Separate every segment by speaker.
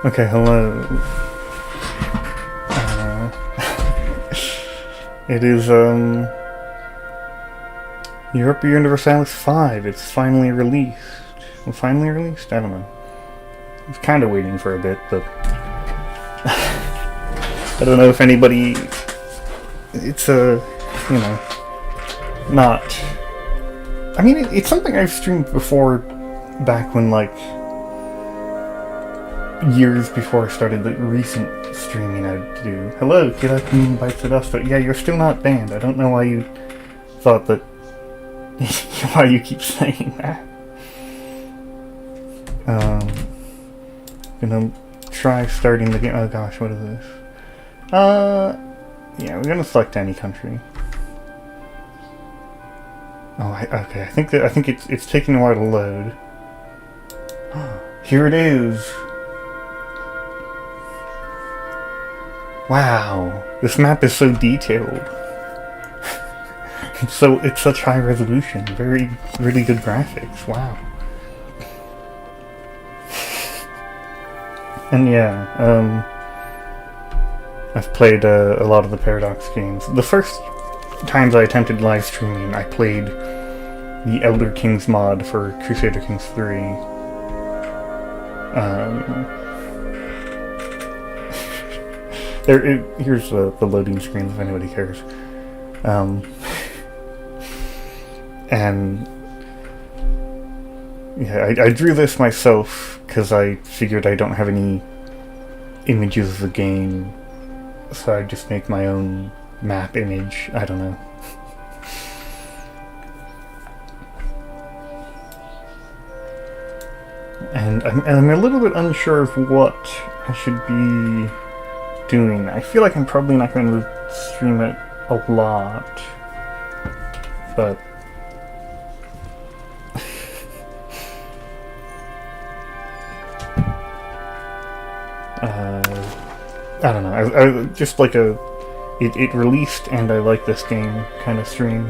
Speaker 1: Okay, hello. It is, Europa Universalis V. It's finally released. Well, finally released? I don't know. I was kind of waiting for a bit, but... I don't know if anybody... It's you know, not... I mean, it's something I've streamed before, back when, like, years before I started the recent streaming I'd do. Hello, Kid Moon Bites at Us, but yeah, you're still not banned. I don't know why you thought that... why you keep saying that. Gonna try starting the game. Oh gosh, what is this? Yeah, we're gonna select any country. Oh, okay. I think it's taking a while to load. Here it is. Wow, this map is so detailed. It's such high resolution. Really good graphics. Wow. And yeah, I've played a lot of the Paradox games. The first times I attempted live streaming, I played the Elder Kings mod for Crusader Kings 3. Here's the loading screen if anybody cares. And yeah, I drew this myself because I figured I don't have any images of the game, so I'd just make my own map image. I don't know. And I'm a little bit unsure of what I should be doing. I feel like I'm probably not going to stream it a lot, but I don't know. I just like it released and I like this game kind of stream.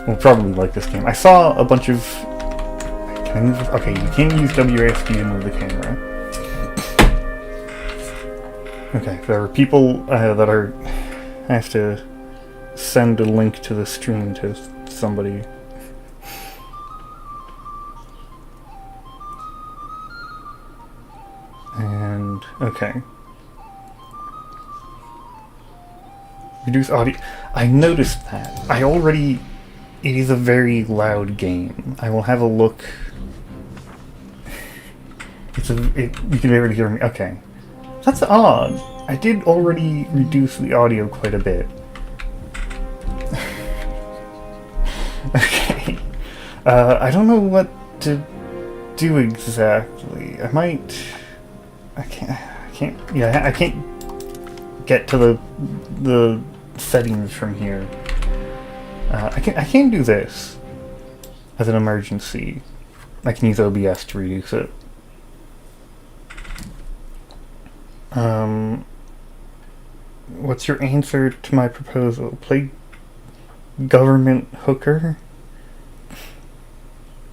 Speaker 1: Well, probably like this game. I saw a bunch of. Can I move this? Okay, you can use WASD to move the camera. Okay, there are people that are. I have to send a link to the stream to somebody. And okay. Reduce audio. I noticed that. It is a very loud game. I will have a look. You can barely hear me. Okay. That's odd. I did already reduce the audio quite a bit. Okay. I don't know what to do exactly. I can't get to the settings from here. I can do this as an emergency. I can use OBS to reduce it. What's your answer to my proposal? Play government hooker?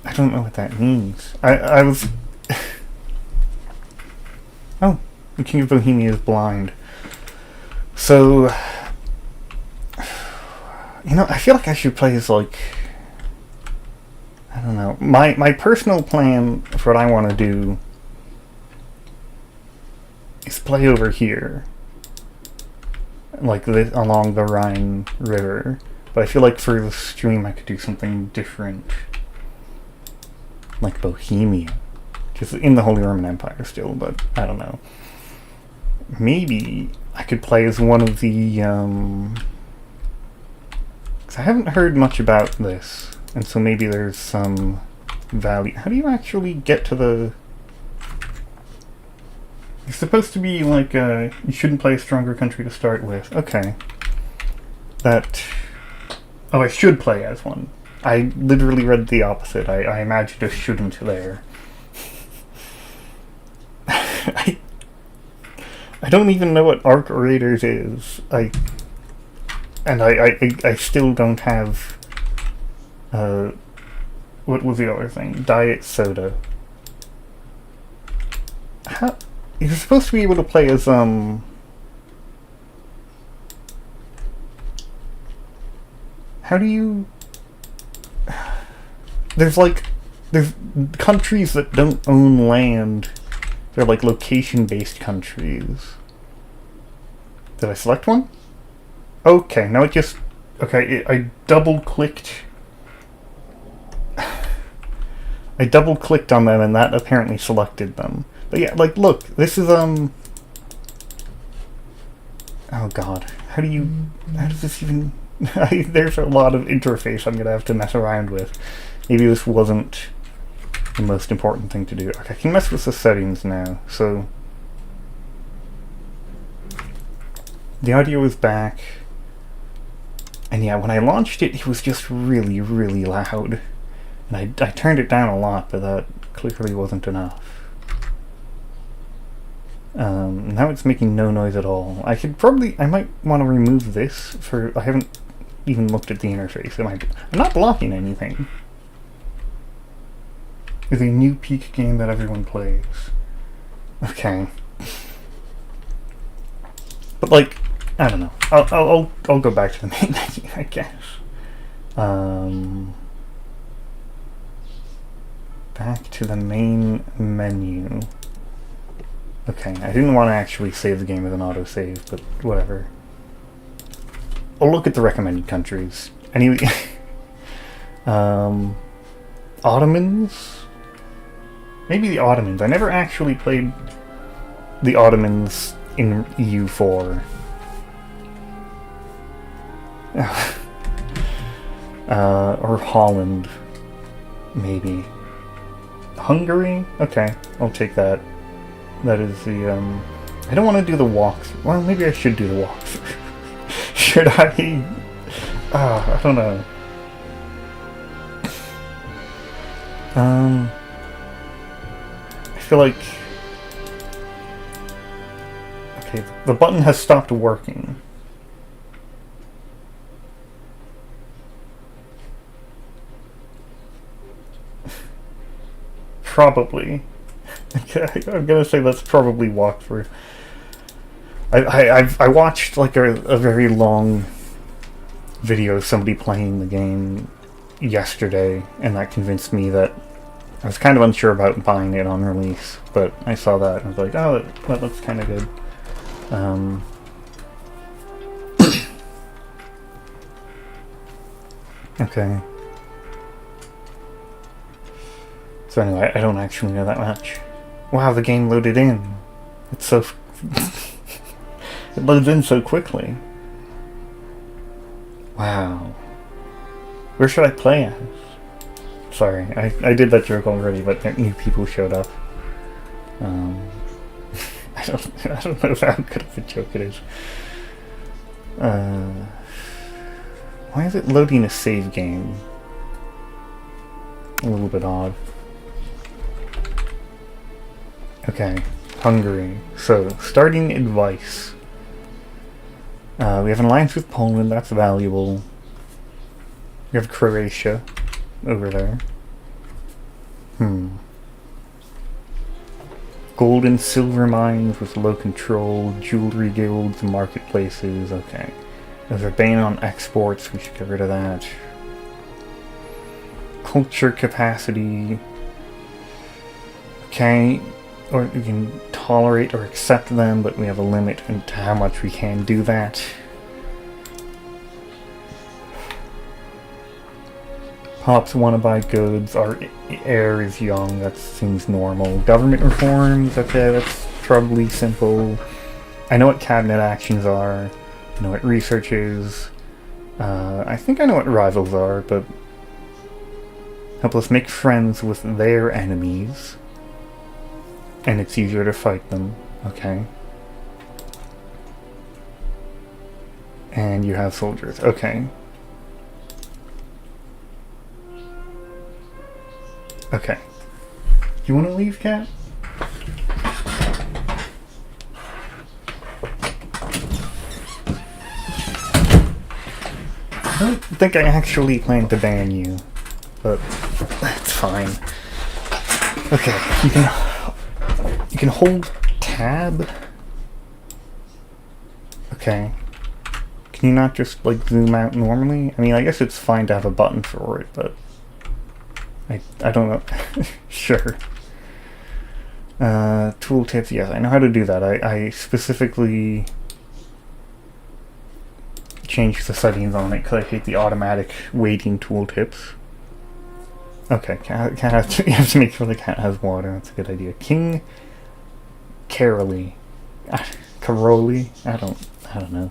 Speaker 1: I don't know what that means. I was... Oh, the King of Bohemia is blind. So... You know, I feel like I should play as, like... I don't know. My personal plan for what I want to do is play over here. Like this, along the Rhine River. But I feel like for the stream I could do something different. Like Bohemia. Just in the Holy Roman Empire still, but I don't know. Maybe I could play as one of the, I haven't heard much about this, and so maybe there's some value. How do you actually get to the... It's supposed to be like, you shouldn't play a stronger country to start with. Okay. That... Oh, I should play as one. I literally read the opposite. I imagined a shouldn't there. I don't even know what Arc Raiders is. I still don't have... what was the other thing? Diet soda. How... you're supposed to be able to play as, how do you... There's countries that don't own land. They're like location-based countries. Did I select one? Okay, now it just... Okay, I double-clicked... I double-clicked on them and that apparently selected them. But yeah, like, look, this is, oh god, how does this even... There's a lot of interface I'm gonna have to mess around with. Maybe this wasn't the most important thing to do. Okay, I can mess with the settings now, so... The audio is back. And yeah, when I launched it, it was just really, really loud. And I turned it down a lot, but that clearly wasn't enough. Now it's making no noise at all. I might want to remove this I haven't even looked at the interface. I'm not blocking anything. It's a new peak game that everyone plays. Okay. But like, I don't know. I'll go back to the main menu, I guess. Back to the main menu. Okay, I didn't want to actually save the game with an autosave, but whatever. I'll look at the recommended countries. Anyway, Ottomans? Maybe the Ottomans. I never actually played the Ottomans in EU4. Or Holland, maybe. Hungary? Okay, I'll take that. That is the, I don't want to do the walkthrough. Well, maybe I should do the walkthrough. Should I? I don't know. I feel like... Okay, the button has stopped working. Probably. I'm gonna say that's probably walkthrough. I watched like a very long video of somebody playing the game yesterday, and that convinced me that I was kind of unsure about buying it on release, but I saw that and I was like, oh, that looks kind of good. Okay. So anyway, I don't actually know that much. Wow, the game loaded in. It's so... It loads in so quickly. Wow. Where should I play as? Sorry, I did that joke already, but new people showed up. I don't know how good of a joke it is. Why is it loading a save game? A little bit odd. Okay, Hungary. So, starting advice. We have an alliance with Poland, that's valuable. We have Croatia over there. Gold and silver mines with low control, jewelry guilds, marketplaces, okay. There's a ban on exports, we should get rid of that. Culture capacity. Okay, or we can tolerate or accept them, but we have a limit to how much we can do that. Pops want to buy goods, our heir is young, that seems normal. Government reforms, okay, that's probably simple. I know what cabinet actions are, I know what research is. I think I know what rivals are, but help us make friends with their enemies. And it's easier to fight them, okay. And you have soldiers, okay. Okay. You want to leave, Cat? I don't think I actually plan to ban you, but that's fine. Okay, you can hold tab? Okay. Can you not just, like, zoom out normally? I mean, I guess it's fine to have a button for it, but... I don't know. Sure. Tooltips, yes, I know how to do that. I specifically changed the settings on it because I hate the automatic weighting tooltips. Okay, cat has to, you have to make sure the cat has water. That's a good idea. King Caroli. Caroli? I don't know.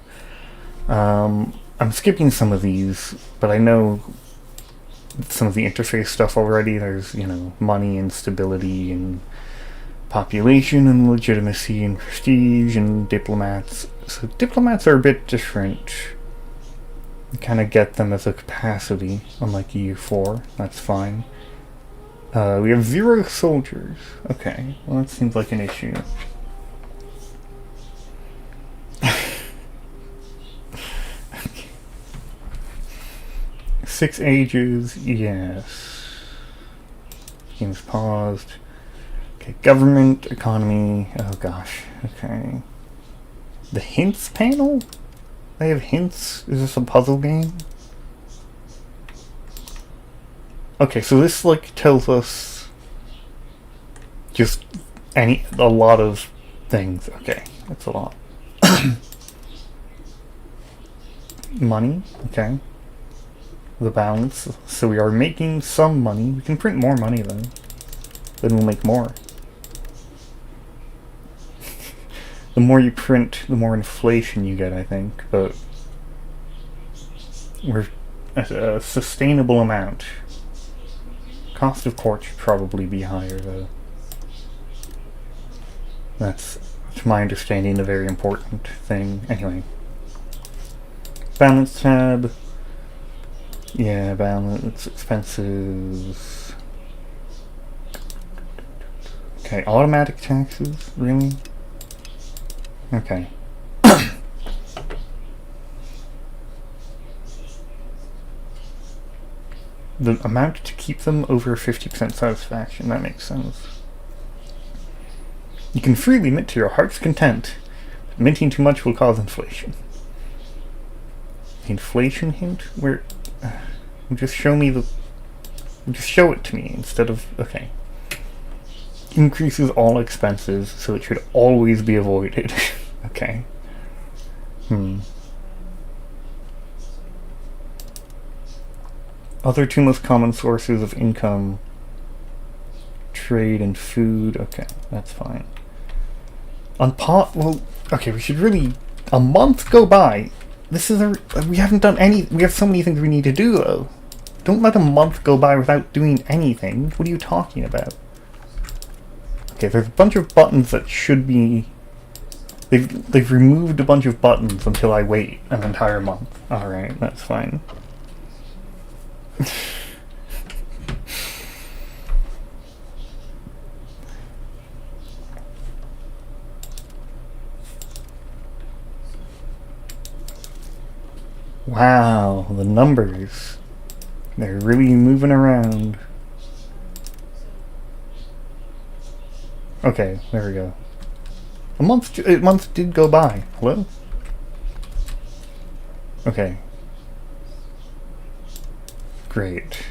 Speaker 1: I'm skipping some of these, but I know some of the interface stuff already. There's, you know, money and stability and population and legitimacy and prestige and diplomats. So diplomats are a bit different. You kind of get them as a capacity, unlike EU4. That's fine. We have 0 soldiers. Okay, well that seems like an issue. 6 ages, yes. Game's paused. Okay, government, economy, oh gosh, okay. The hints panel? They have hints? Is this a puzzle game? Okay, so this, like, tells us just a lot of things. Okay, that's a lot. Money, okay. The balance, so we are making some money. We can print more money though. Then we'll make more. The more you print, the more inflation you get, I think, but we're at a sustainable amount. Cost of court should probably be higher though. That's, to my understanding, a very important thing. Anyway. Balance tab. Yeah, balance, expenses. Okay, automatic taxes? Really? Okay. The amount to keep them over 50% satisfaction, that makes sense. You can freely mint to your heart's content, but minting too much will cause inflation. The inflation hint? Where... just show me the... just show it to me instead of... okay. Increases all expenses, so it should always be avoided. Okay. Other 2 most common sources of income. Trade and food. Okay, that's fine. On pot... well, okay, we should really... a month go by. This is we haven't done any... we have so many things we need to do, though. Don't let a month go by without doing anything. What are you talking about? Okay, there's a bunch of buttons that should be... They've removed a bunch of buttons until I wait an entire month. Alright, that's fine. Wow, the numbers. They're really moving around. Okay, there we go. A month did go by. Hello? Okay. Great.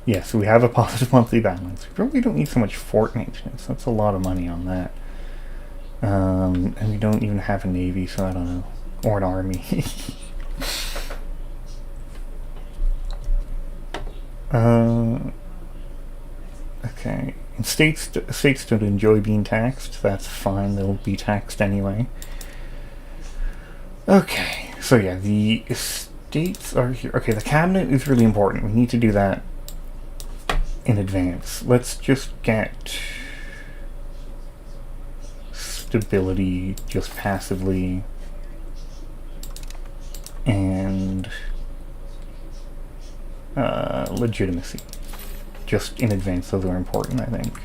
Speaker 1: Yeah, so we have a positive monthly balance. We probably don't need so much fort maintenance. That's a lot of money on that. And we don't even have a navy, so I don't know. Or an army. Okay. And states don't enjoy being taxed. That's fine. They'll be taxed anyway. Okay. So yeah, the estates are here. Okay, the cabinet is really important. We need to do that in advance. Let's just get stability just passively. And legitimacy. Just in advance, those are important, I think.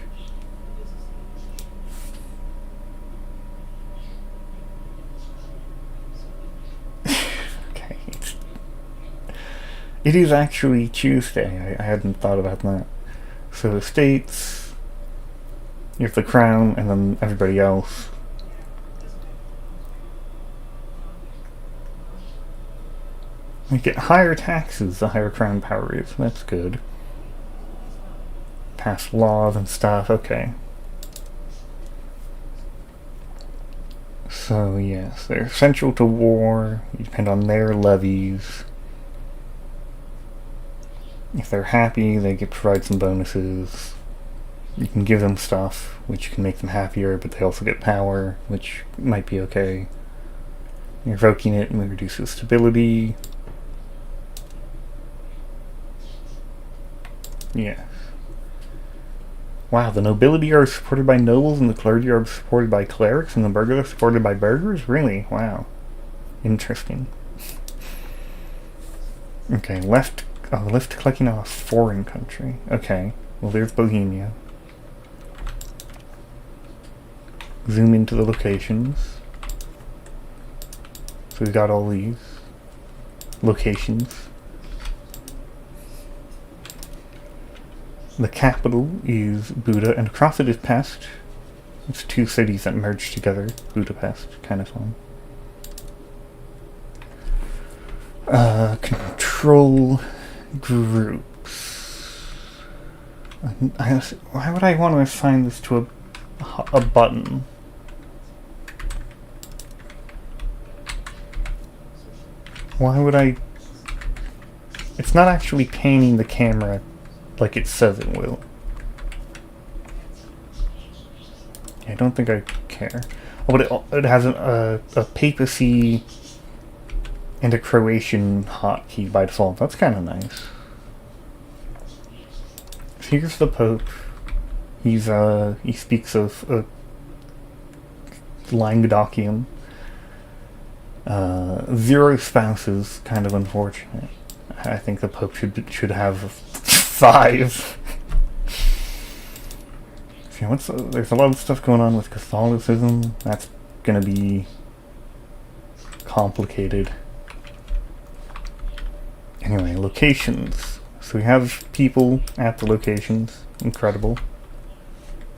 Speaker 1: Okay. It is actually Tuesday. I hadn't thought about that. So estates, You have the crown, and then everybody else. You get higher taxes the higher crown power is. That's good. Pass laws and stuff. Okay. So yes, they're central to war. You depend on their levies. If they're happy, they get provide some bonuses. You can give them stuff, which can make them happier, but they also get power, which might be okay. Revoking it reduces stability. Yes. Wow, the nobility are supported by nobles, and the clergy are supported by clerics, and the burghers are supported by burghers? Really? Wow. Interesting. Okay, left clicking on a foreign country. Okay, well there's Bohemia. Zoom into the locations. So we've got all these locations. The capital is Buda, and across it is Pest. It's two cities that merge together. Budapest, kind of fun. Control groups. Why would I want to assign this to a button? Why would I... It's not actually panning the camera like it says it will. I don't think I care. Oh, but it has a papacy and a Croatian hotkey by default. That's kind of nice. Here's the Pope. He speaks of Languedocian. 0 spouses, kind of unfortunate. I think the Pope should have 5. See, there's a lot of stuff going on with Catholicism. That's gonna be complicated. Anyway, locations. So we have people at the locations. Incredible.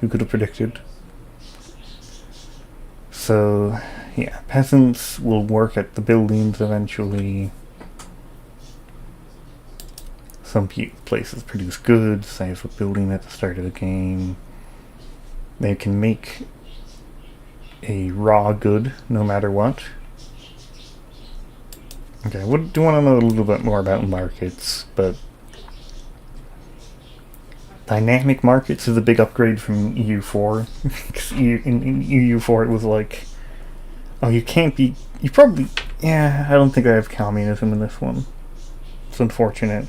Speaker 1: Who could have predicted? So, yeah, peasants will work at the buildings eventually. Some places produce goods. They have a building at the start of the game. They can make a raw good no matter what. Okay, I do want to know a little bit more about markets, but dynamic markets is a big upgrade from EU4. Because in EU4 it was like, oh, you can't be... You probably... Yeah, I don't think I have communism in this one. It's unfortunate.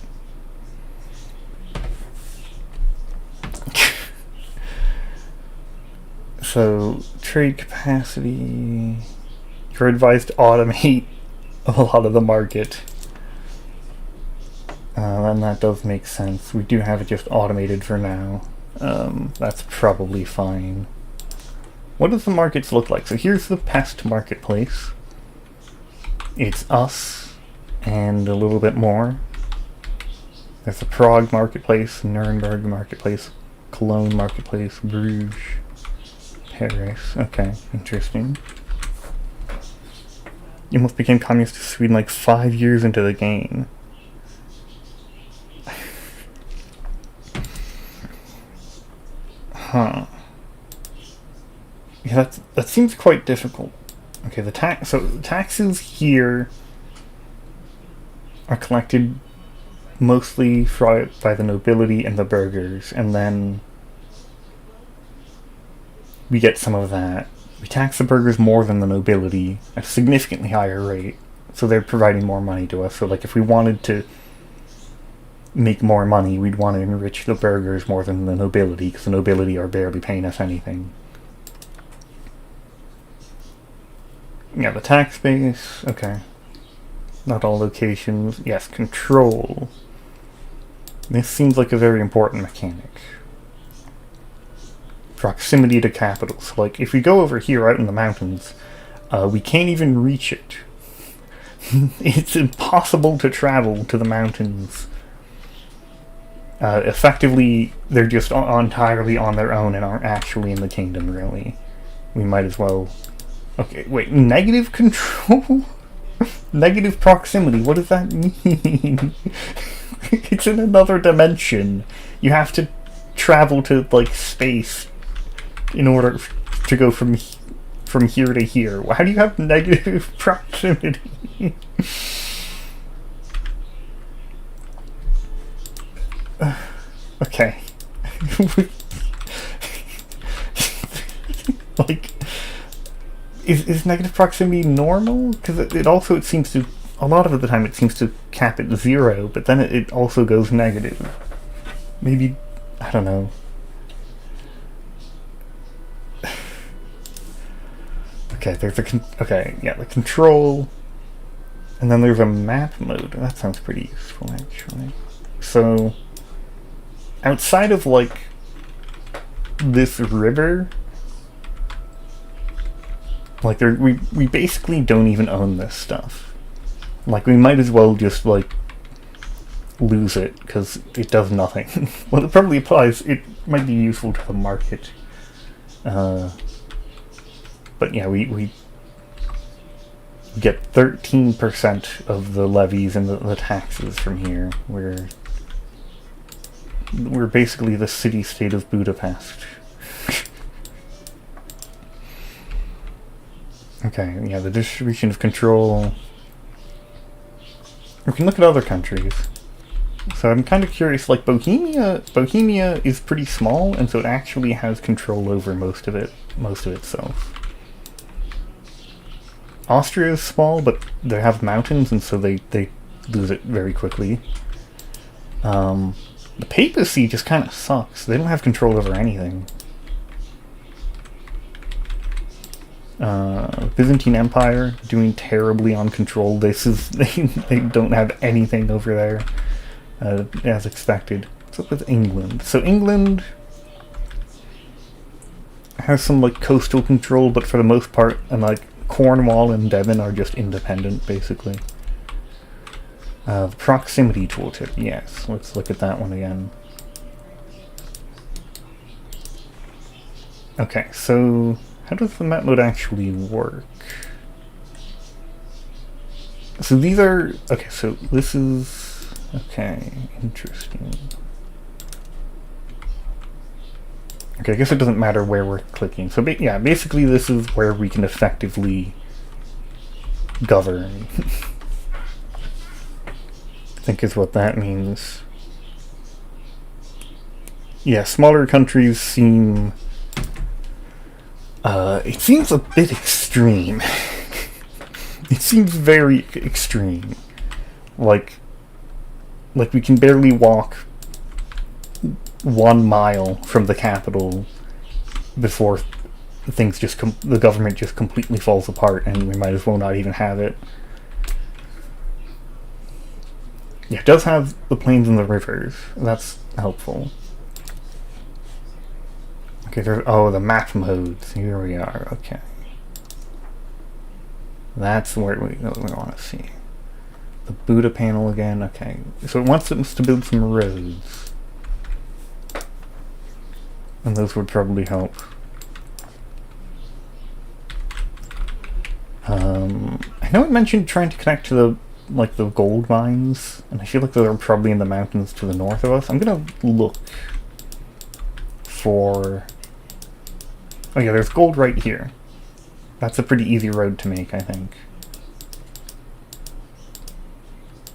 Speaker 1: So, trade capacity... You're advised to automate a lot of the market. And that does make sense. We do have it just automated for now. That's probably fine. What does the markets look like? So here's the Pest marketplace. It's us and a little bit more. There's the Prague marketplace, Nuremberg marketplace, Cologne marketplace, Bruges, Paris. Okay, interesting. You almost became communist to Sweden like 5 years into the game. Huh. Yeah, that seems quite difficult. Okay, the taxes here are collected mostly by the nobility and the burghers, and then we get some of that. We tax the burghers more than the nobility at a significantly higher rate, so they're providing more money to us. So like if we wanted to make more money, we'd want to enrich the burghers more than the nobility, because the nobility are barely paying us anything. Yeah, the tax base, okay. Not all locations. Yes, control. This seems like a very important mechanic. Proximity to capitals. Like, if we go over here out in the mountains, we can't even reach it. It's impossible to travel to the mountains Effectively, they're just entirely on their own and aren't actually in the kingdom, really. We might as well... Okay, wait, negative control? Negative proximity, what does that mean? It's in another dimension. You have to travel to, like, space in order to go from here to here. How do you have negative proximity? Okay. Like, is negative proximity normal? Because it seems to, a lot of the time it seems to cap at 0, but then it also goes negative. Maybe, I don't know. Okay, there's the the control, and then there's a map mode. That sounds pretty useful, actually. So, outside of, like, this river, like, we basically don't even own this stuff. Like, we might as well just, like, lose it, because it does nothing. Well, it probably applies, it might be useful to the market. But yeah, we get 13% of the levies and the taxes from here. We're basically the city-state of Budapest. Okay, yeah, the distribution of control. We can look at other countries. So I'm kind of curious, like, Bohemia is pretty small, and so it actually has control over most of itself. Austria is small, but they have mountains, and so they lose it very quickly. The papacy just kind of sucks. They don't have control over anything. Byzantine Empire doing terribly on control. They don't have anything over there, as expected. What's up with England? So England has some, like, coastal control, but for the most part, and, like, Cornwall and Devon are just independent, basically. Proximity tooltip, yes. Let's look at that one again. Okay, so how does the map mode actually work? So these are... Okay, so this is... Okay, interesting. Okay, I guess it doesn't matter where we're clicking. So yeah, basically this is where we can effectively govern. I think is what that means. Yeah, smaller countries seem... it seems a bit extreme. It seems very extreme. Like we can barely walk 1 mile from the capital before the government just completely falls apart, and we might as well not even have it. Yeah, it does have the plains and the rivers. That's helpful. Okay, the map modes. Here we are. Okay, that's where we want to see the Buddha panel again. Okay, so it wants us to build some roads. And those would probably help. I know it mentioned trying to connect to the gold mines, and I feel like those are probably in the mountains to the north of us. I'm gonna look for... Oh yeah, there's gold right here. That's a pretty easy road to make, I think.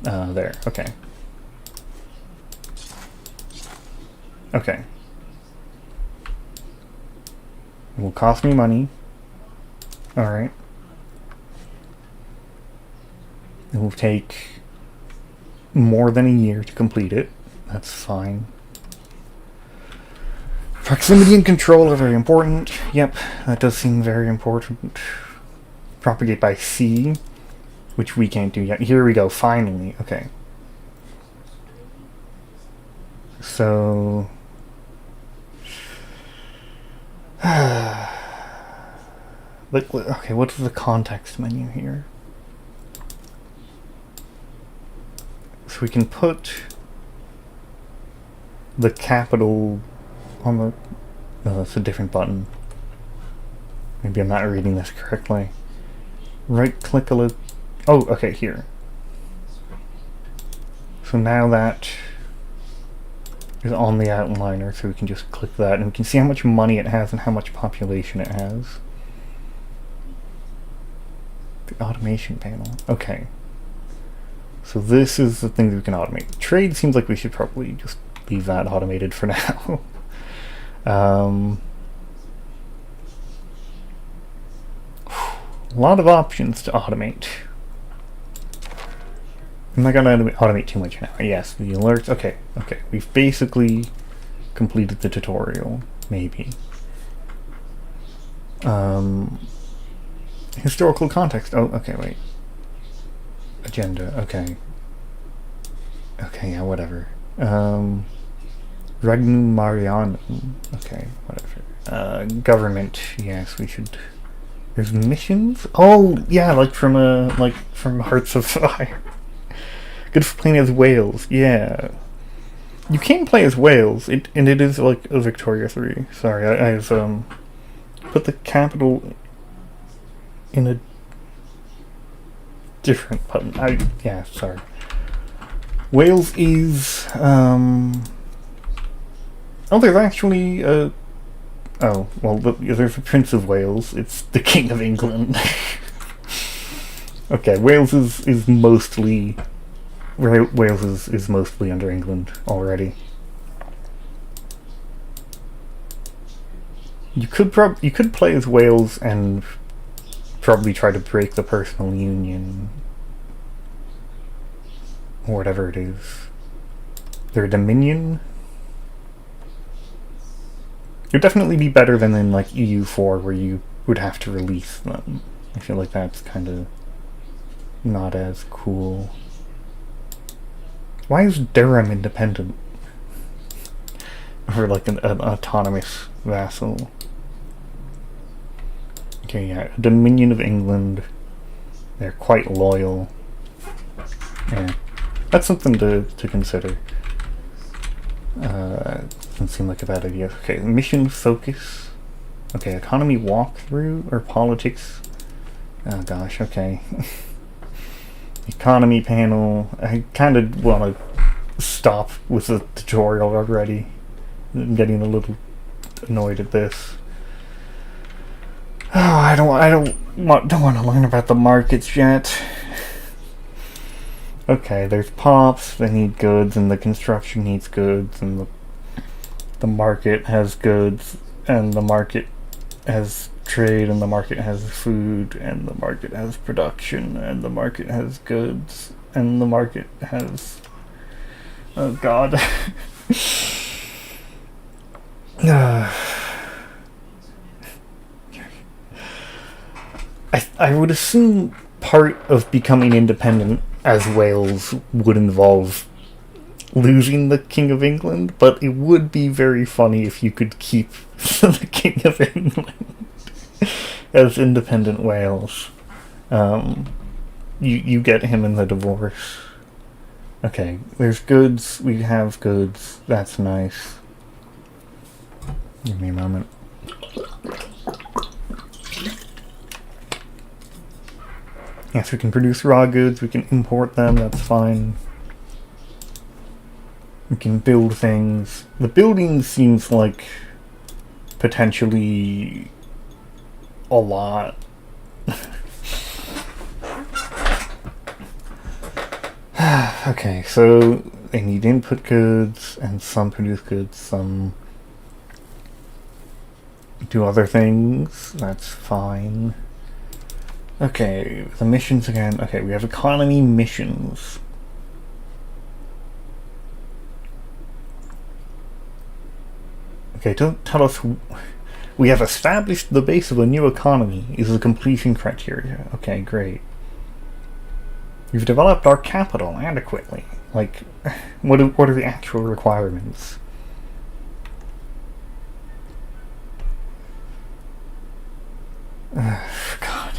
Speaker 1: There, okay. Okay. It will cost me money. Alright. It will take more than a year to complete it. That's fine. Proximity and control are very important. Yep, that does seem very important. Propagate by sea, which we can't do yet. Here we go, finally. Okay. So... okay, what's the context menu here? So we can put the capital on the... No, that's a different button. Maybe I'm not reading this correctly. Right-click a little... Oh, okay, here. So now that is on the outliner, so we can just click that, and we can see how much money it has and how much population it has. The automation panel. Okay. So this is the thing that we can automate. Trade seems like we should probably just leave that automated for now. A lot of options to automate. I'm not going to automate too much now. Yes, the alerts. Okay, okay. We've basically completed the tutorial. Maybe. Historical context. Oh, okay, wait. Agenda. Okay. Okay, yeah, whatever. Regnum Marianum. Okay, whatever. Government. Yes, we should... There's missions? Oh, yeah, like from Hearts of Fire. Good for playing as Wales, yeah. You can play as Wales, and it is like a Victoria 3. Sorry, I've put the capital in a different button. Yeah, sorry. Wales is, oh, there's actually, oh, well, there's the Prince of Wales. It's the King of England. Okay, Wales is mostly... Wales is mostly under England already. You could play as Wales and probably try to break the personal union or whatever it is. Their Dominion. It would definitely be better than in like EU4 where you would have to release them. I feel like that's kind of not as cool. Why is Durham independent? Or like an autonomous vassal. Okay, yeah, Dominion of England. They're quite loyal. Yeah, that's something to consider. Doesn't seem like a bad idea. Okay, mission focus. Okay, economy walkthrough or politics. Oh gosh, okay. Economy panel. I kind of want to stop with the tutorial already. I'm getting a little annoyed at this. Oh, I don't want to learn about the markets yet. Okay, there's pops. They need goods, and the construction needs goods, and the market has goods, and the market has trade, and the market has food, and the market has production, and the market has goods, and the market has... Oh god. I would assume part of becoming independent as Wales would involve losing the King of England, but it would be very funny if you could keep the King of England as independent Wales. You get him in the divorce. Okay, there's goods. We have goods. That's nice. Give me a moment. Yes, we can produce raw goods. We can import them. That's fine. We can build things. The building seems like potentially a lot. Okay, so they need input goods, and some produce goods, some do other things. That's fine. Okay, the missions again. Okay, we have economy missions. Okay, don't tell us. We have established the base of a new economy is the completion criteria. Okay, great. We've developed our capital adequately. Like, what are the actual requirements? God.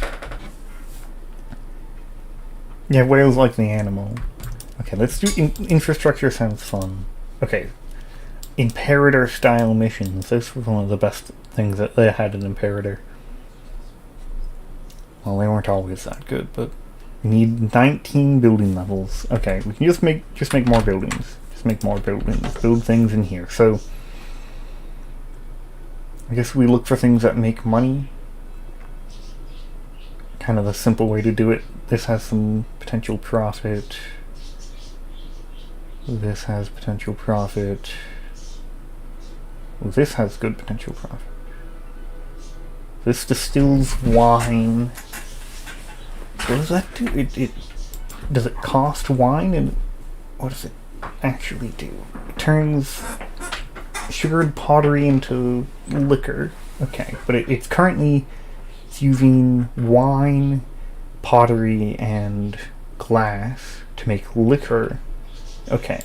Speaker 1: Yeah, Wales like the animal. Okay, let's do infrastructure. Sounds fun. Okay, Imperator-style missions. This was one of the best things that they had in Imperator. Well, they weren't always that good, but we need 19 building levels. Okay, we can just make more buildings. Just make more buildings. Build things in here. So I guess we look for things that make money. Kind of a simple way to do it. This has some potential profit. This has potential profit. Well, this has good potential profit. This distills wine. What does that do? Does it cost wine? And what does it actually do? It turns sugared pottery into liquor. Okay, but it's currently using wine, pottery, and glass to make liquor. Okay.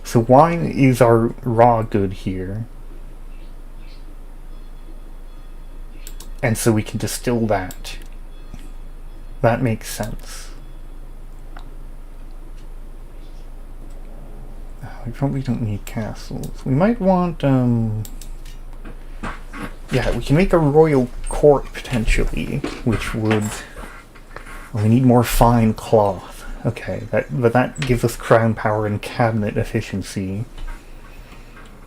Speaker 1: So wine is our raw good here. And so we can distill that. That makes sense. We probably don't need castles. We might want, yeah, we can make a royal court, potentially, which would... Well, we need more fine cloth. Okay, but that gives us crown power and cabinet efficiency.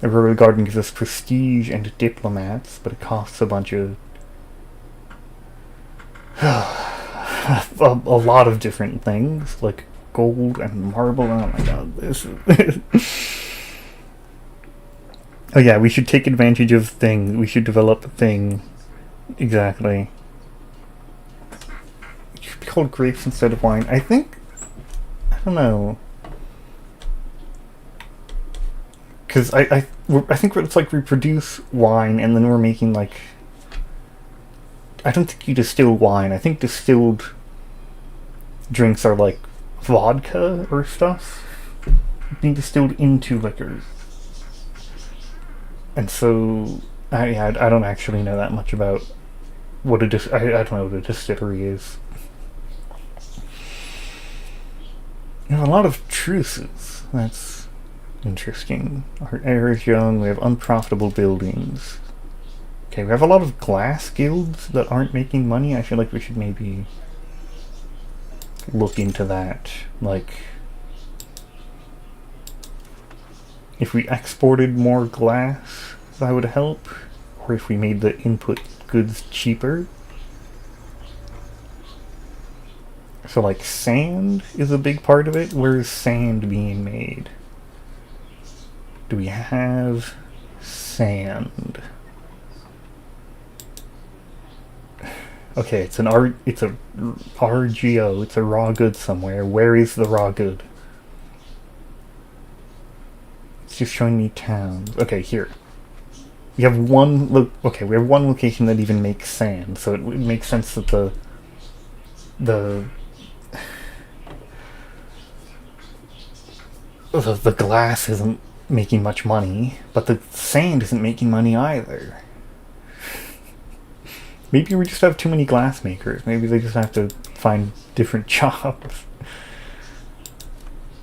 Speaker 1: The royal garden gives us prestige and diplomats, but it costs a bunch of... a lot of different things, like gold and marble. Oh my god, this is... Oh yeah, we should take advantage of things. We should develop a thing. Exactly. It should be called grapes instead of wine. I think... I don't know. Because I think it's like we produce wine and then we're making like... I don't think you distill wine. I think distilled drinks are like vodka or stuff being distilled into liquors. And so I don't actually know that much about what I don't know what a distillery is. There's a lot of truces. That's interesting. Our air is young. We have unprofitable buildings. Okay, we have a lot of glass guilds that aren't making money. I feel like we should maybe look into that. Like, if we exported more glass, that would help. Or if we made the input goods cheaper. So like sand is a big part of it. Where is sand being made? Do we have sand? Okay, it's a RGO. It's a raw good somewhere. Where is the raw good? It's just showing me towns. Okay, here. We have one we have one location that even makes sand, so it makes sense that the glass isn't making much money, but the sand isn't making money either. Maybe we just have too many glass makers. Maybe they just have to find different jobs.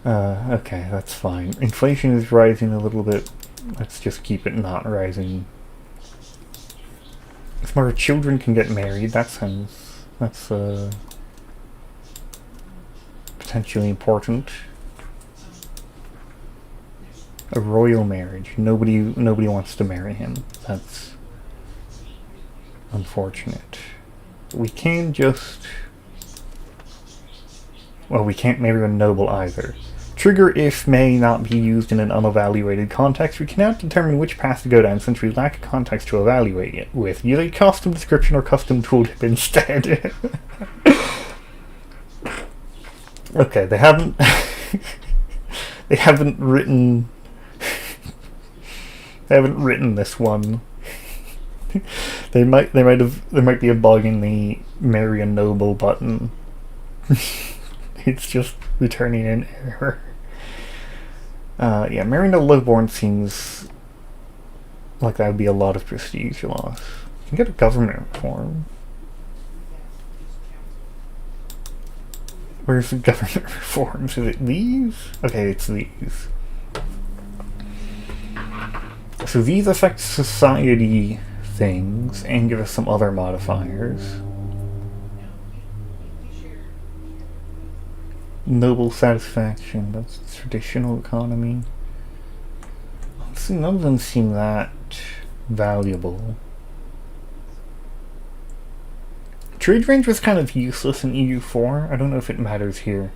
Speaker 1: Okay, that's fine. Inflation is rising a little bit. Let's just keep it not rising. If more children can get married, that's potentially important. A royal marriage. Nobody wants to marry him. That's unfortunate. We can just... Well, we can't marry a noble either. Trigger if may not be used in an unevaluated context. We cannot determine which path to go down since we lack a context to evaluate it with. Use a custom description or custom tooltip instead. Okay, they haven't... they haven't written... they haven't written this one. There might be a bug in the marry a noble button. It's just returning an error. Yeah, marrying a lowborn seems like that would be a lot of prestige loss. You can get a government reform. Where's the government reforms? Is it these? Okay, it's these. So these affect society things and give us some other modifiers. Noble satisfaction, that's traditional economy. See, none of them seem that valuable. Trade range was kind of useless in EU4. I don't know if it matters here.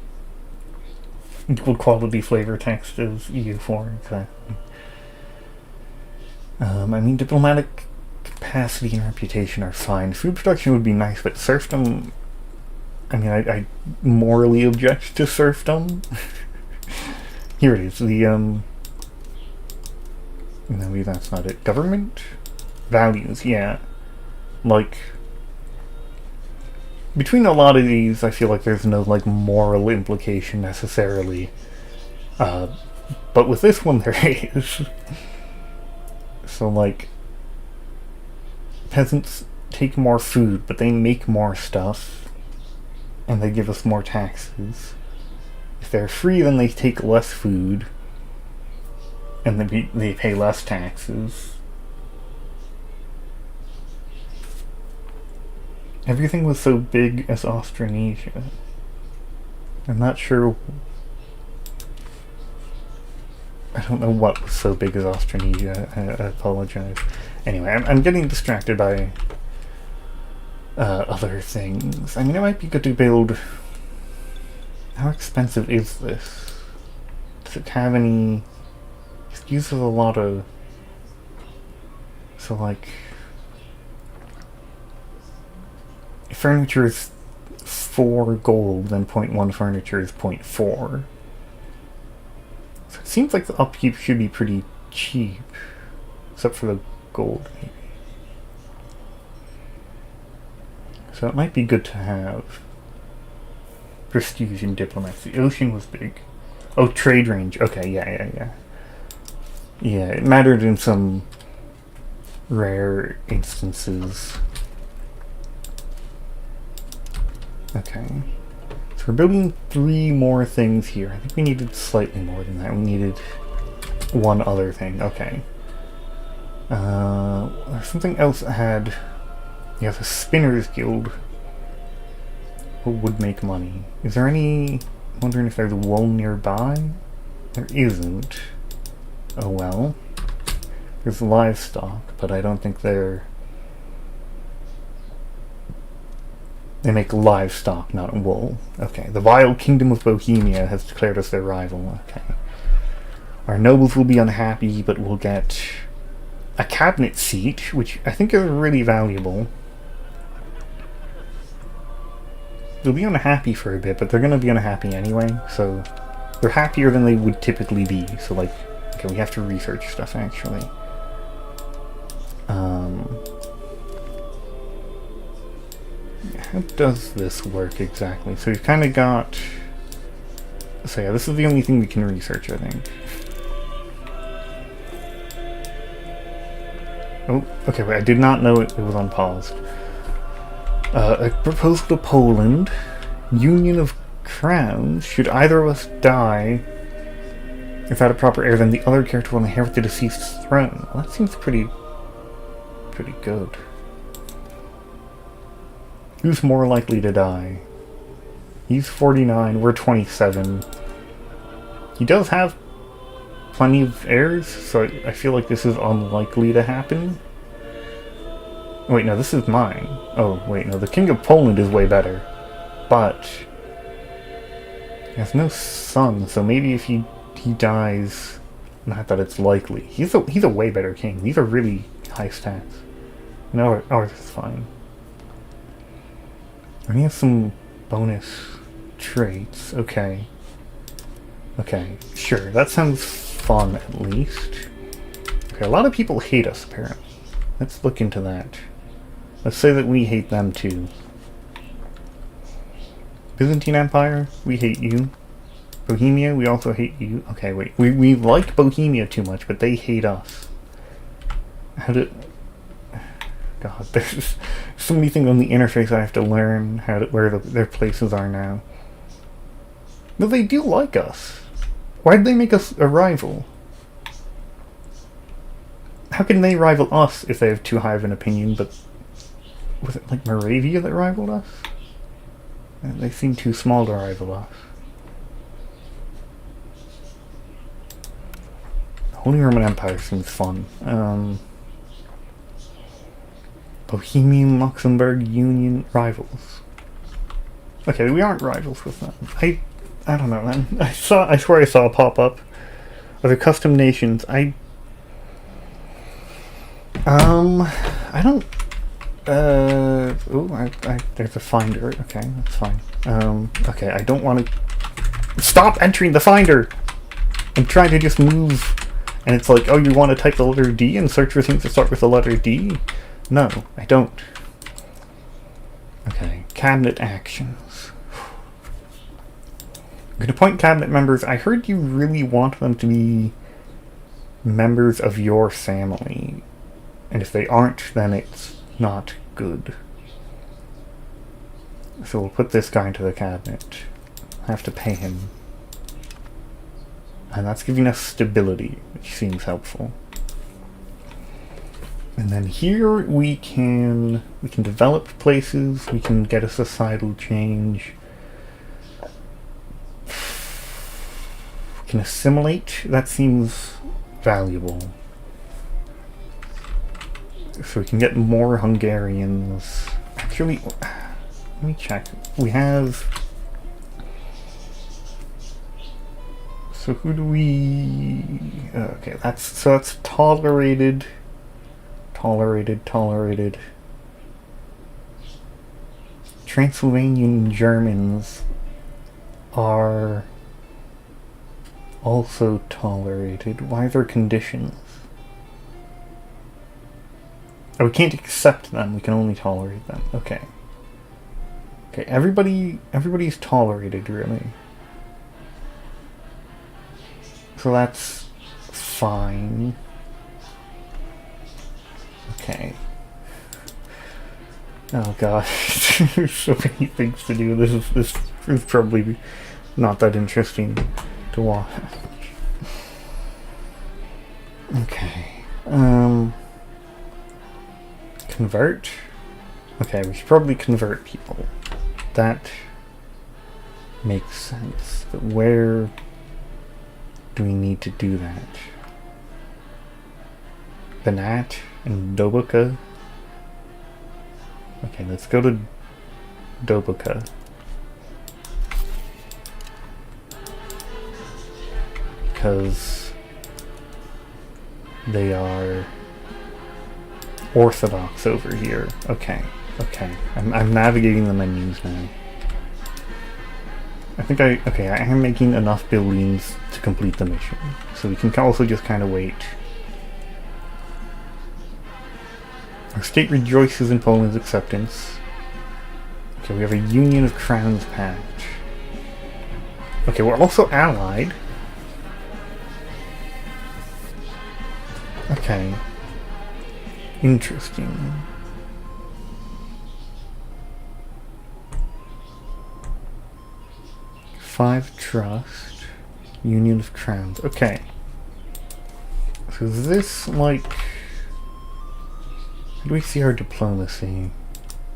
Speaker 1: Equal quality flavor text as EU4, exactly. I mean, diplomatic capacity and reputation are fine. Food production would be nice, but serfdom... I mean, I morally object to serfdom. Here it is, the, no, that's not it. Government? Values, yeah. Like... Between a lot of these, I feel like there's no, like, moral implication necessarily. But with this one, there is. So, like... Peasants take more food, but they make more stuff. And they give us more taxes. If they're free, then they take less food. And they pay less taxes. Everything was so big as Australasia. I'm not sure... I don't know what was so big as Australasia. I apologize. Anyway, I'm getting distracted by... other things. I mean, it might be good to build... How expensive is this? Does it have any... It uses a lot of... So, like... If furniture is 4 gold, then 0.1 furniture is 0.4. So it seems like the upkeep should be pretty cheap. Except for the gold, maybe. So it might be good to have prestige and diplomacy. Ocean was big. Oh, trade range. Okay, yeah. Yeah, it mattered in some rare instances. Okay. So we're building 3 more things here. I think we needed slightly more than that. We needed 1 other thing. Okay. There's something else that had... Yeah, the Spinners Guild would make money. Is there any... I'm wondering if there's wool nearby? There isn't. Oh well. There's livestock, but I don't think they're... They make livestock, not wool. Okay, the vile kingdom of Bohemia has declared us their rival. Okay. Our nobles will be unhappy, but we'll get a cabinet seat, which I think is really valuable. They'll be unhappy for a bit, but they're going to be unhappy anyway, so they're happier than they would typically be. So, like, okay, we have to research stuff, actually. How does this work exactly? So we've kind of got... So yeah, this is the only thing we can research, I think. Oh, okay, wait, I did not know it was unpaused. A proposal to Poland. Union of crowns. Should either of us die without a proper heir, then the other character will inherit the deceased's throne. Well, that seems pretty good. Who's more likely to die? He's 49, we're 27. He does have plenty of heirs, so I feel like this is unlikely to happen. Wait, no, this is mine. Oh, wait, no, the King of Poland is way better. But he has no son, so maybe if he dies, not that it's likely. He's a way better king. These are really high stats. No, ours is fine. And he has some bonus traits. Okay. Okay, sure. That sounds fun, at least. Okay, a lot of people hate us, apparently. Let's look into that. Let's say that we hate them, too. Byzantine Empire, we hate you. Bohemia, we also hate you. Okay, wait. We like Bohemia too much, but they hate us. How did... God, there's so many things on the interface I have to learn where their places are now. No, they do like us. Why'd they make us a rival? how can they rival us if they have too high of an opinion, but was it like Moravia that rivaled us? They seem too small to rival us. The Holy Roman Empire seems fun. Bohemian Luxembourg Union rivals. Okay, we aren't rivals with them. I don't know, man. I swear I saw a pop-up of the custom nations. I don't. There's a finder. Okay, that's fine. Okay, I don't want to. Stop entering the finder! I'm trying to just move, and it's like, oh, you want to type the letter D and search for things that start with the letter D? No, I don't. Okay, cabinet actions. I'm going to appoint cabinet members. I heard you really want them to be members of your family. And if they aren't, then it's not good. So we'll put this guy into the cabinet. I have to pay him. And that's giving us stability, which seems helpful. And then here we can develop places, we can get a societal change. We can assimilate, that seems valuable. So we can get more Hungarians. Actually, let me check. We have... So who do we... Okay, that's tolerated. Tolerated. Transylvanian Germans are also tolerated. Why are there conditions? Oh, we can't accept them, we can only tolerate them. Okay. Okay, everybody's tolerated, really. So that's fine. Okay. Oh gosh, there's so many things to do. This is probably not that interesting to watch. Okay. Convert? Okay, we should probably convert people. That makes sense. But where do we need to do that? Banat and Dobuka? Okay, let's go to Dobuka. Because they are Orthodox over here. Okay. I'm navigating the menus now. I think I am making enough buildings to complete the mission. So we can also just kind of wait. Our state rejoices in Poland's acceptance. Okay, we have a Union of Crowns pact. Okay, we're also allied. Okay. Interesting. Five trust. Union of Crowns. Okay. So is this like... How do we see our diplomacy?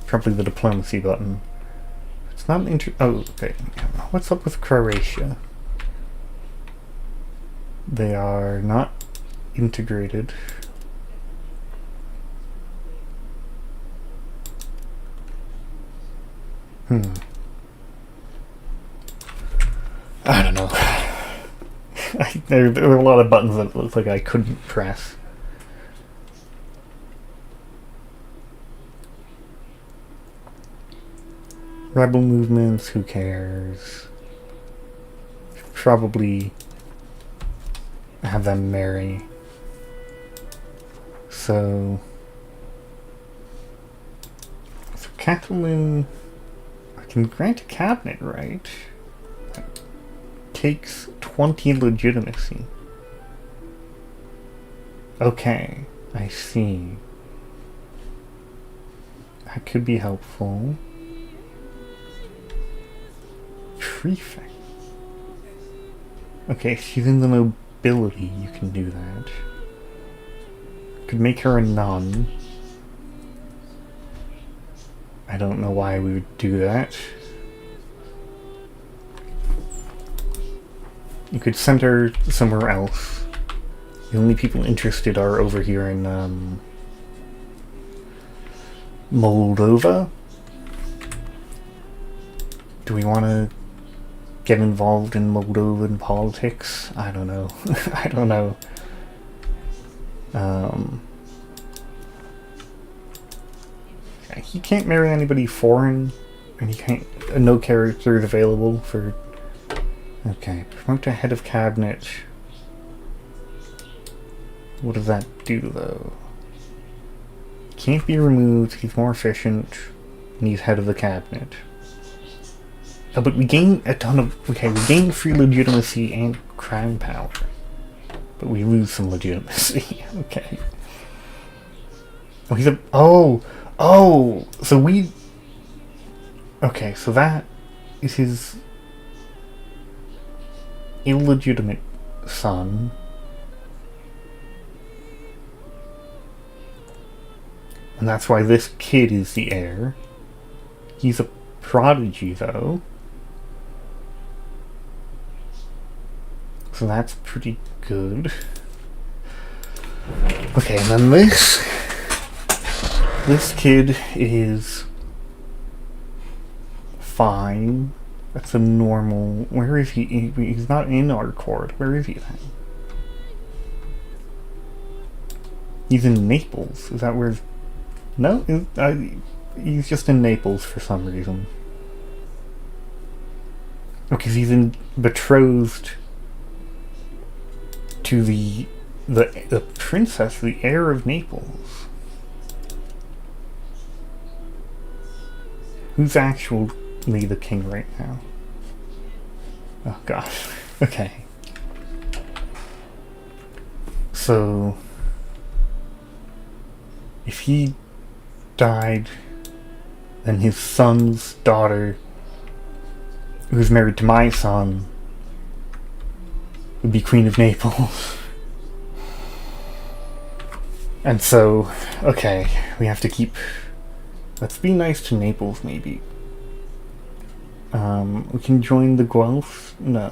Speaker 1: Probably the diplomacy button. It's not an oh, okay. What's up with Croatia? They are not integrated. I don't know. There were a lot of buttons that looked like I couldn't press. Rebel movements, who cares? Probably have them marry. So Catalan, I can grant a cabinet, right? That takes 20 legitimacy. Okay, I see. That could be helpful. Prefect. Okay, if she's in the nobility, you can do that. could make her a nun. I don't know why we would do that. You could send her somewhere else. The only people interested are over here in Moldova. Do we want to get involved in Moldovan politics? I don't know. I don't know. He can't marry anybody foreign, and he can't. No characters available for. Okay, promote to head of cabinet. What does that do though? Can't be removed. He's more efficient, and he's head of the cabinet. Oh, but we gain a ton of. Okay, we gain free legitimacy and crown power, but we lose some legitimacy. Okay. Oh, he's a. Oh, so we... Okay, so that is his illegitimate son. And that's why this kid is the heir. He's a prodigy, though. So that's pretty good. Okay, and then this kid is fine. That's a normal... Where is he? He's not in our court. Where is he then? He's in Naples. Is that where... No? He's just in Naples for some reason. Oh, because he's betrothed to the princess, the heir of Naples. Who's actually the king right now? Oh gosh. Okay. So if he died, then his son's daughter, who's married to my son, would be Queen of Naples. And so, okay, we have to keep... Let's be nice to Naples, maybe. We can join the Guelphs? No.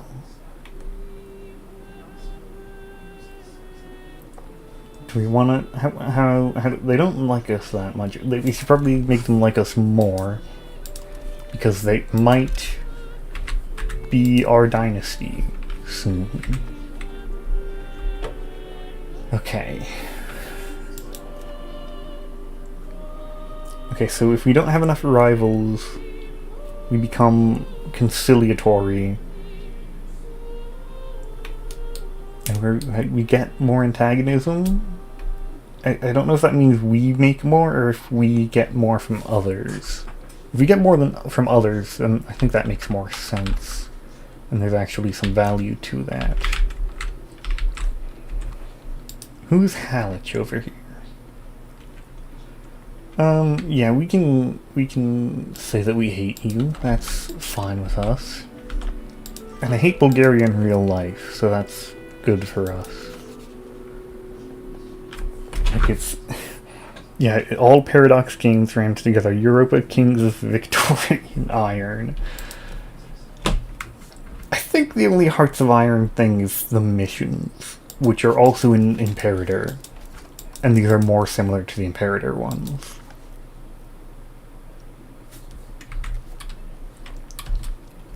Speaker 1: Do we want to... How they don't like us that much. We should probably make them like us more. Because they might be our dynasty soon. Okay. Okay, so if we don't have enough rivals, we become conciliatory. And we get more antagonism. I don't know if that means we make more or if we get more from others. If we get more from others, then I think that makes more sense. And there's actually some value to that. Who's Hallich over here? Yeah, we can say that we hate you. That's fine with us. And I hate Bulgaria in real life, so that's good for us. Like it's... Yeah, all Paradox Kings ran together. Europa Kings of Victorian Iron. I think the only Hearts of Iron thing is the missions, which are also in Imperator. And these are more similar to the Imperator ones.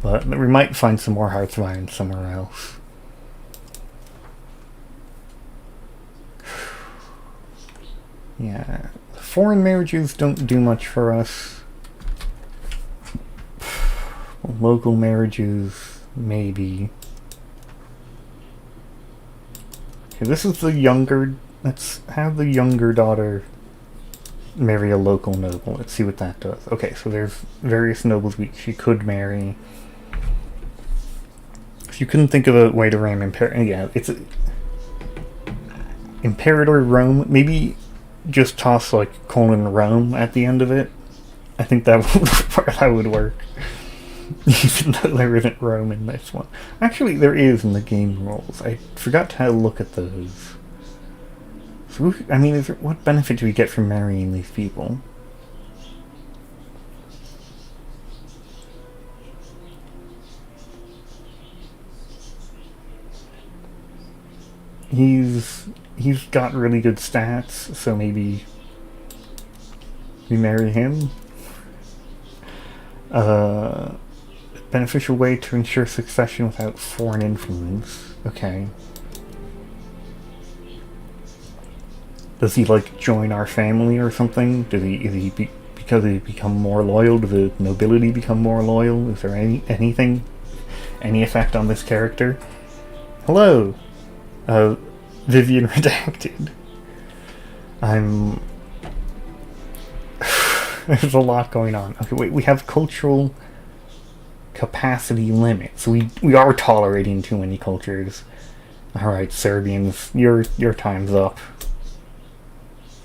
Speaker 1: But we might find some more Hearts of Iron somewhere else. Yeah, foreign marriages don't do much for us. Local marriages, maybe. Okay, this is the younger... Let's have the younger daughter marry a local noble. Let's see what that does. Okay, so there's various nobles she could marry. If you couldn't think of a way to ram Imperator... Yeah, it's... Imperator Rome, maybe... Just toss like Rome at the end of it. I think that would work. Even though there isn't Rome in this one. Actually, there is in the game rules. I forgot to look at those. So, I mean, what benefit do we get from marrying these people? He's got really good stats, so maybe we marry him. Beneficial way to ensure succession without foreign influence. Okay. Does he like join our family or something? Because he become more loyal? Do the nobility become more loyal? Is there any effect on this character? Hello, Vivian Redacted. There's a lot going on. Okay, wait. We have cultural capacity limit, so we are tolerating too many cultures. All right, Serbians, your time's up.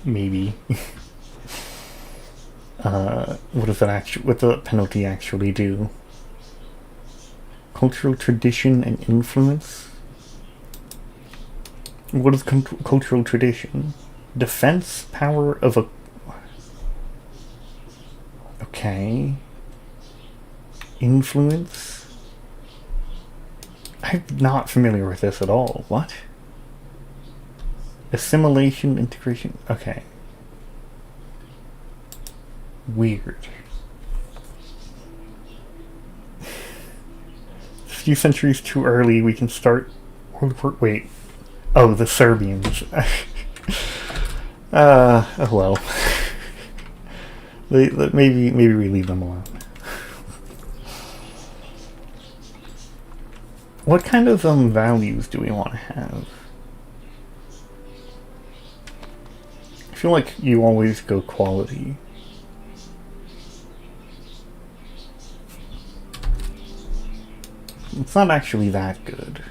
Speaker 1: Maybe. What does the penalty actually do? Cultural tradition and influence? What is cultural tradition? Defense power of a... Okay. Influence? I'm not familiar with this at all. What? Assimilation, integration... Okay. Weird. A few centuries too early, we can start... Wait. Oh, the Serbians. Oh well. Maybe we leave them alone. What kind of values do we want to have? I feel like you always go quality. It's not actually that good.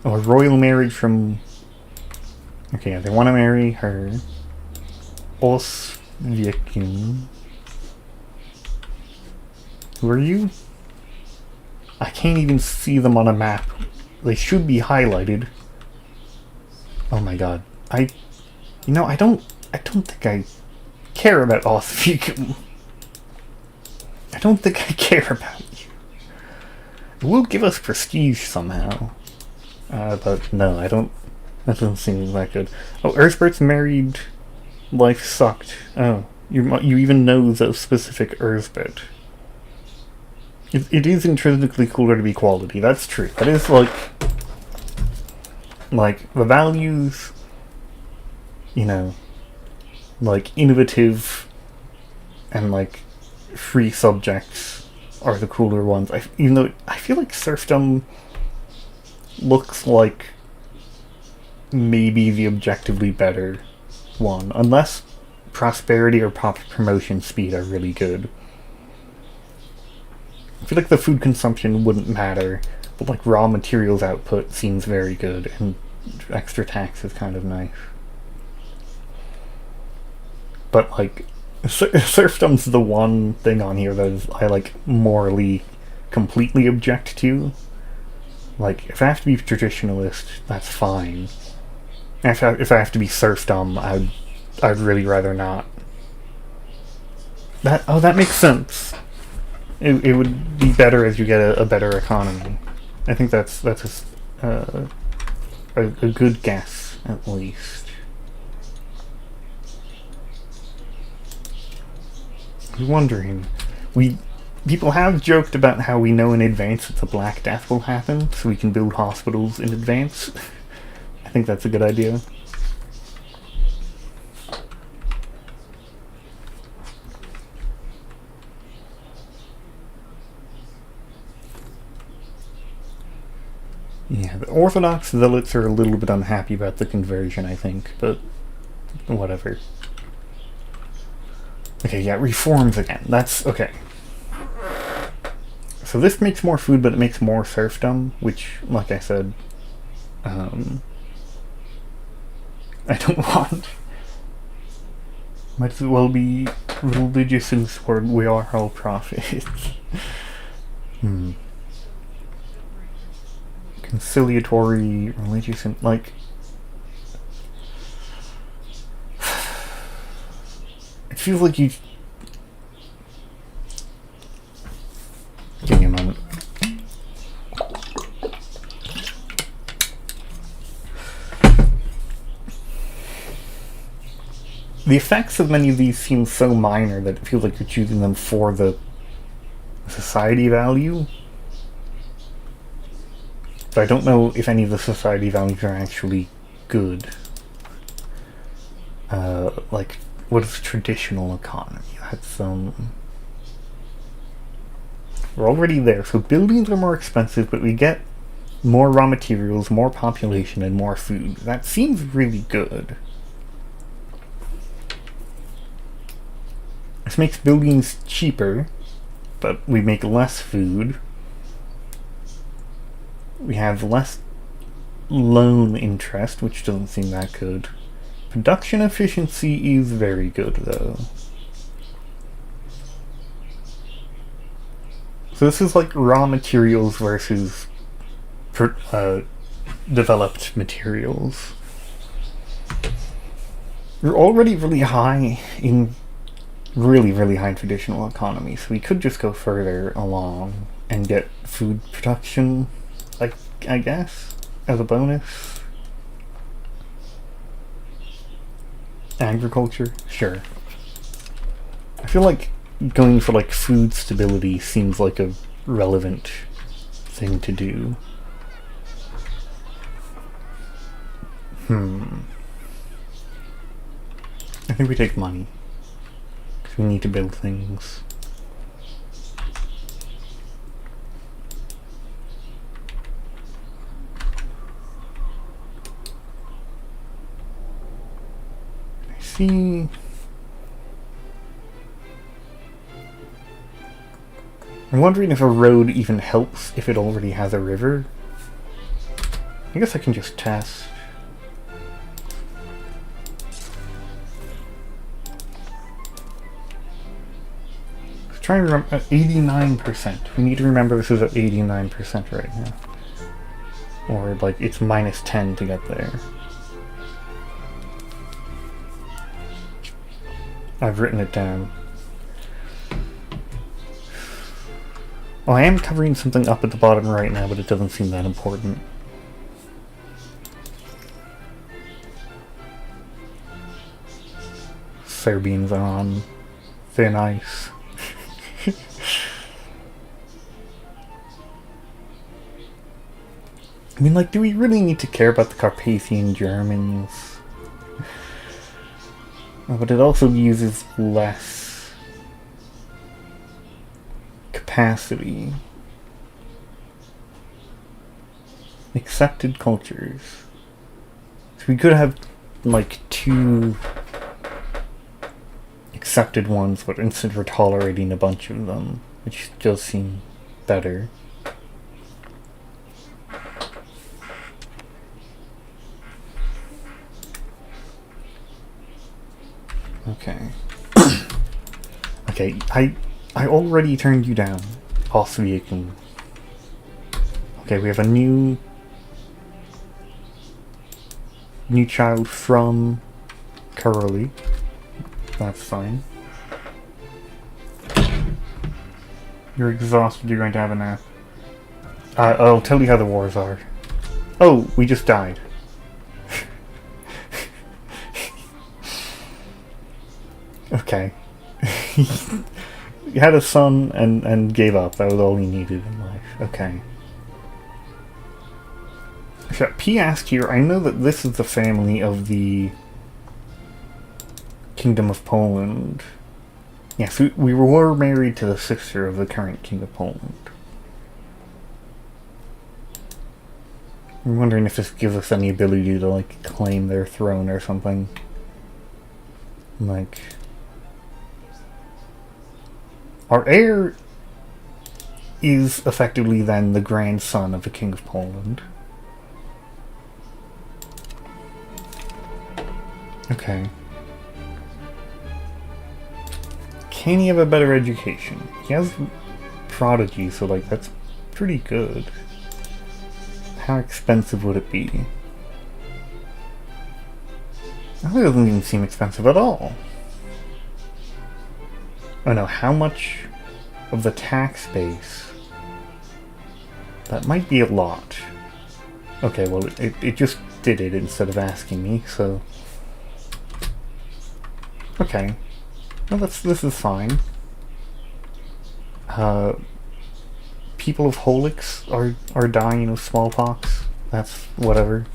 Speaker 1: Oh, a royal marriage from... Okay, yeah, they want to marry her. Osviekin. Who are you? I can't even see them on a map. They should be highlighted. Oh my god. I don't think I care about Osviekin. I don't think I care about you. It will give us prestige somehow. But no, I don't... That doesn't seem that good. Oh, Erzbert's married... Life sucked. Oh, you even know the specific Erzbert. It is intrinsically cooler to be quality, that's true. That is like the values, you know, like innovative and like free subjects are the cooler ones. Even though I feel like serfdom looks like maybe the objectively better one, unless prosperity or promotion speed are really good. I feel like the food consumption wouldn't matter, but like raw materials output seems very good, and extra tax is kind of nice. But like, serfdom's the one thing on here that I like morally completely object to. Like, if I have to be traditionalist, that's fine. If I have to be serfdom, I'd really rather not. That makes sense. It would be better as you get a better economy. I think that's a good guess, at least. I'm wondering, people have joked about how we know in advance that the Black Death will happen, so we can build hospitals in advance. I think that's a good idea. Yeah, the Orthodox zealots are a little bit unhappy about the conversion, I think, but whatever. Okay, yeah, reforms again. That's okay. So this makes more food, but it makes more serfdom, which, like I said, I don't want. Might as well be religious and sword. We are all prophets. Conciliatory, religious, and like feels like you... Give me a moment. The effects of many of these seem so minor that it feels like you're choosing them for the society value. But I don't know if any of the society values are actually good. Like, what is traditional economy? That's, we're already there, so buildings are more expensive, but we get more raw materials, more population, and more food. That seems really good. This makes buildings cheaper, but we make less food. We have less loan interest, which doesn't seem that good. Production efficiency is very good, though. So this is like raw materials versus developed materials. We're already really high in really high traditional economy, so we could just go further along and get food production, I guess, as a bonus. Agriculture, sure. I feel like going for like food stability seems like a relevant thing to do. I think we take money. We need to build things. I see. I'm wondering if a road even helps if it already has a river. I guess I can just test. Try and remember, 89%. We need to remember this is at 89% right now. Or, like, it's minus 10 to get there. I've written it down. Oh, I am covering something up at the bottom right now, but it doesn't seem that important. Soybeans are on thin ice. I mean, like, do we really need to care about the Carpathian Germans? Oh, but it also uses less capacity. Accepted cultures. So we could have, like, 2 accepted ones, but instead we're tolerating a bunch of them, which does seem better. Okay. Okay, I already turned you down. Auswirken. Okay, we have a new child from Curly. That's fine. You're exhausted, you're going to have a nap. I'll tell you how the wars are. Oh, we just died. Okay. He had a son and gave up. That was all he needed in life. Okay. So, P asked here, I know that this is the family of the Kingdom of Poland. Yes, we were married to the sister of the current King of Poland. I'm wondering if this gives us any ability to, like, claim their throne or something. Like... Our heir is effectively then the grandson of the King of Poland. Okay. Can he have a better education? He has prodigy, so like that's pretty good. How expensive would it be? That doesn't even seem expensive at all. Oh no, how much of the tax base? That might be a lot. Okay, well, it just did it instead of asking me, so... Okay. Well, this is fine. People of Holix are dying of smallpox. That's whatever.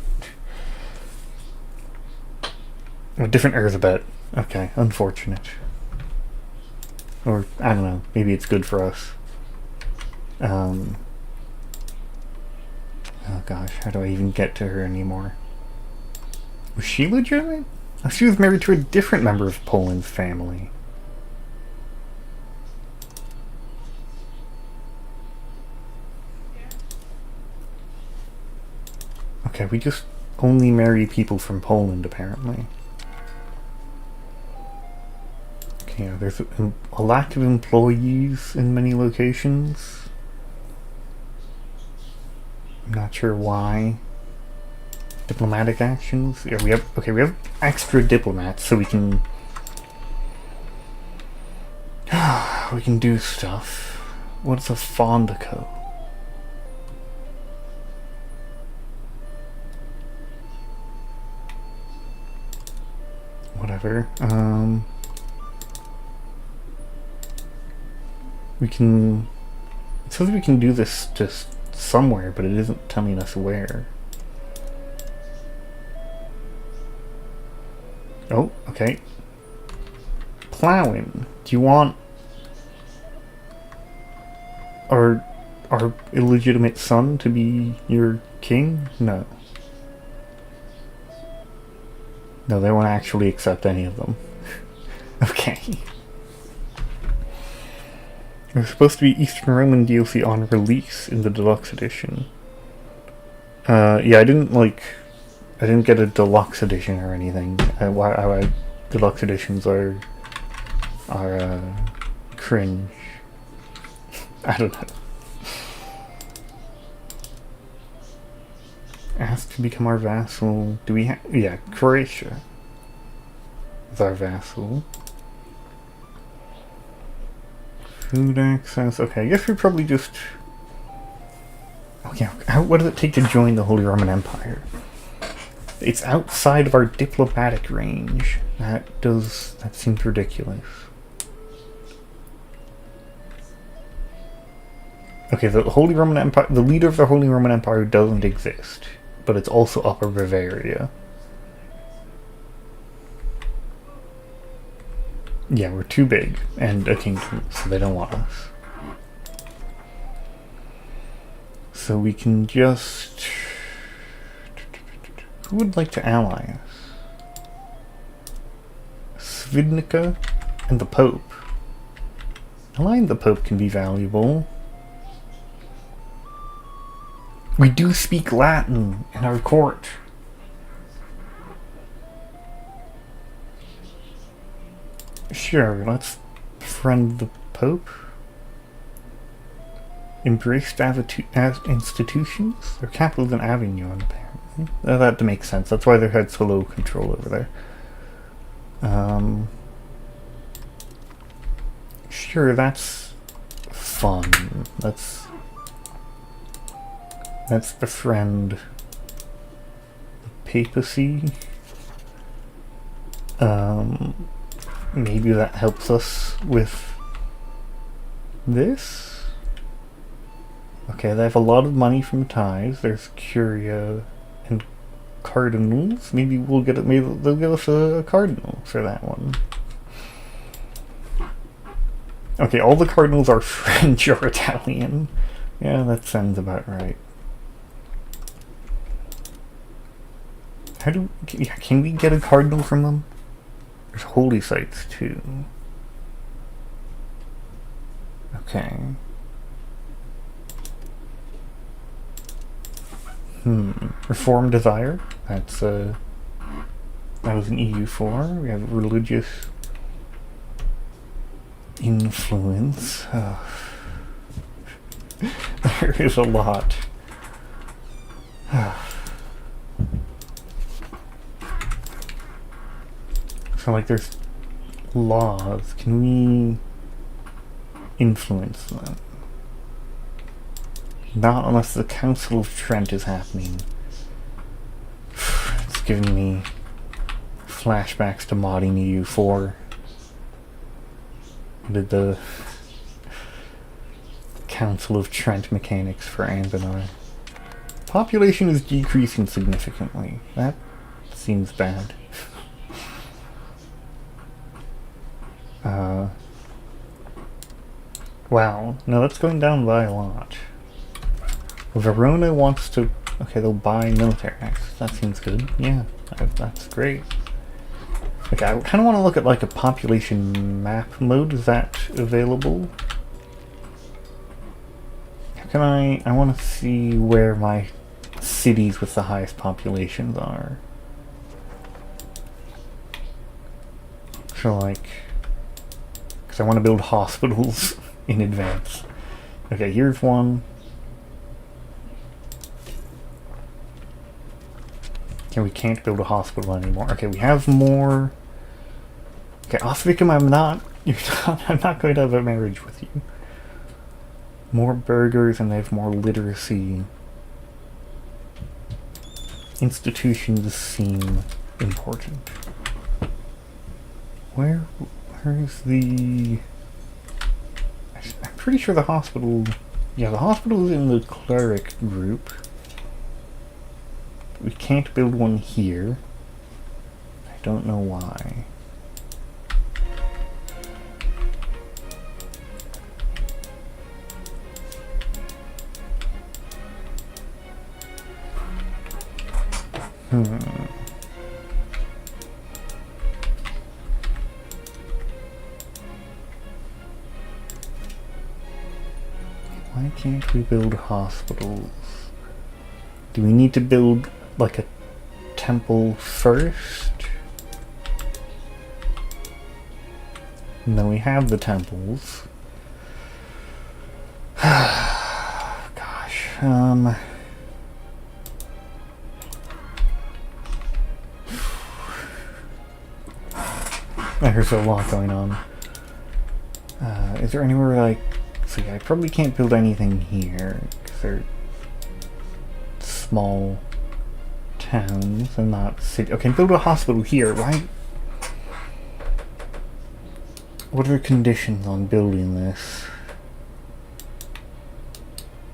Speaker 1: A different Erzabet. Okay, unfortunate. Or, I don't know, maybe it's good for us. Oh gosh, how do I even get to her anymore? Was she legitimate? Oh, she was married to a different member of Poland's family. Okay, we just only marry people from Poland, apparently. Okay, there's a lack of employees in many locations. I'm not sure why. Diplomatic actions? Yeah, we have extra diplomats, so we can we can do stuff. What's a Fondico? Whatever. We can... It says we can do this just somewhere, but it isn't telling us where. Oh, okay. Plowing. Do you want our illegitimate son to be your king? No. No, they won't actually accept any of them. Okay. There's supposed to be Eastern Roman DLC on release in the deluxe edition. Yeah, I didn't get a deluxe edition or anything. Why deluxe editions are cringe. I don't know. Asked to become our vassal. Do we have... Yeah, Croatia is our vassal. Food access. Okay, I guess we probably just... Oh yeah, what does it take to join the Holy Roman Empire? It's outside of our diplomatic range. That seems ridiculous. Okay, the Holy Roman Empire, the leader of the Holy Roman Empire doesn't exist, but it's also Upper Bavaria. Yeah, we're too big and a kingdom, so they don't want us. So we can just... Who would like to ally us? Svidnica and the Pope. Allying the Pope can be valuable. We do speak Latin in our court. Sure, let's befriend the Pope. Embraced institutions? Their capital's in Avignon, apparently. That makes sense. That's why they had so low control over there. Sure, that's fun. Let's befriend the papacy. Maybe that helps us with this. Okay, they have a lot of money from tithes. There's Curia and cardinals. Maybe we'll get it. Maybe they'll give us a cardinal for that one. Okay, all the cardinals are French or Italian. Yeah, that sounds about right. Can we get a cardinal from them? There's holy sites too. Okay. Reform desire. That was an EU4. We have religious influence. There is a lot. So like there's laws. Can we... influence them. Not unless the Council of Trent is happening. It's giving me flashbacks to modding EU4. Did the Council of Trent mechanics for Ambenar. Population is decreasing significantly. That seems bad. Wow. No, that's going down by a lot. Verona wants to... Okay, they'll buy military access. That seems good. Yeah, that's great. Okay, I kind of want to look at like a population map mode. Is that available? How can I want to see where my cities with the highest populations are. So like... Because I want to build hospitals in advance. Okay, here's one. Okay, we can't build a hospital anymore. Okay, we have more... Okay, Osvicum, I'm not going to have a marriage with you. More burgers, and they have more literacy. Institutions seem important. Where's the... I'm pretty sure the hospital... Yeah, the hospital is in the cleric group. We can't build one here. I don't know why. Why can't we build hospitals? Do we need to build like a temple first? No, we have the temples. Gosh, there's a lot going on. Is there anywhere like... See, I probably can't build anything here, because they're small towns and not city. Okay, build a hospital here, right? What are the conditions on building this?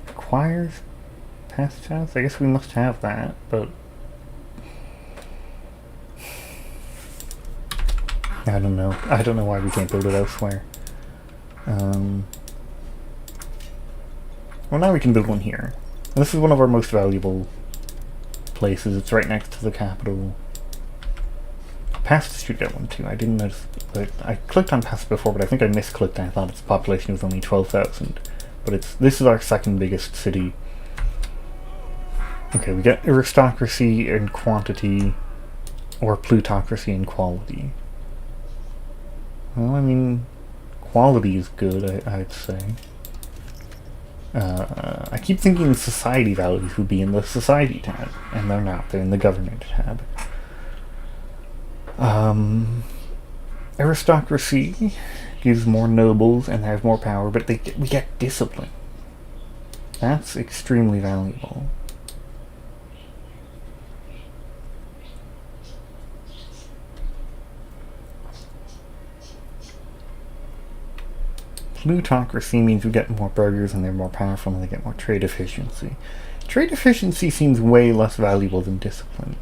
Speaker 1: Requires past house? I guess we must have that, but... I don't know. I don't know why we can't build it elsewhere. Well, now we can build one here. And this is one of our most valuable places. It's right next to the capital. Past should get one too. I didn't notice. But I clicked on Past before, but I think I misclicked and I thought its population was only 12,000. But this is our second biggest city. Okay, we get aristocracy in quantity, or plutocracy in quality. Well, I mean, quality is good, I'd say. I keep thinking society values would be in the society tab, and they're not. They're in the government tab. Aristocracy gives more nobles and they have more power, but we get discipline. That's extremely valuable. Plutocracy means we get more burgers and they're more powerful and they get more trade efficiency. Trade efficiency seems way less valuable than discipline.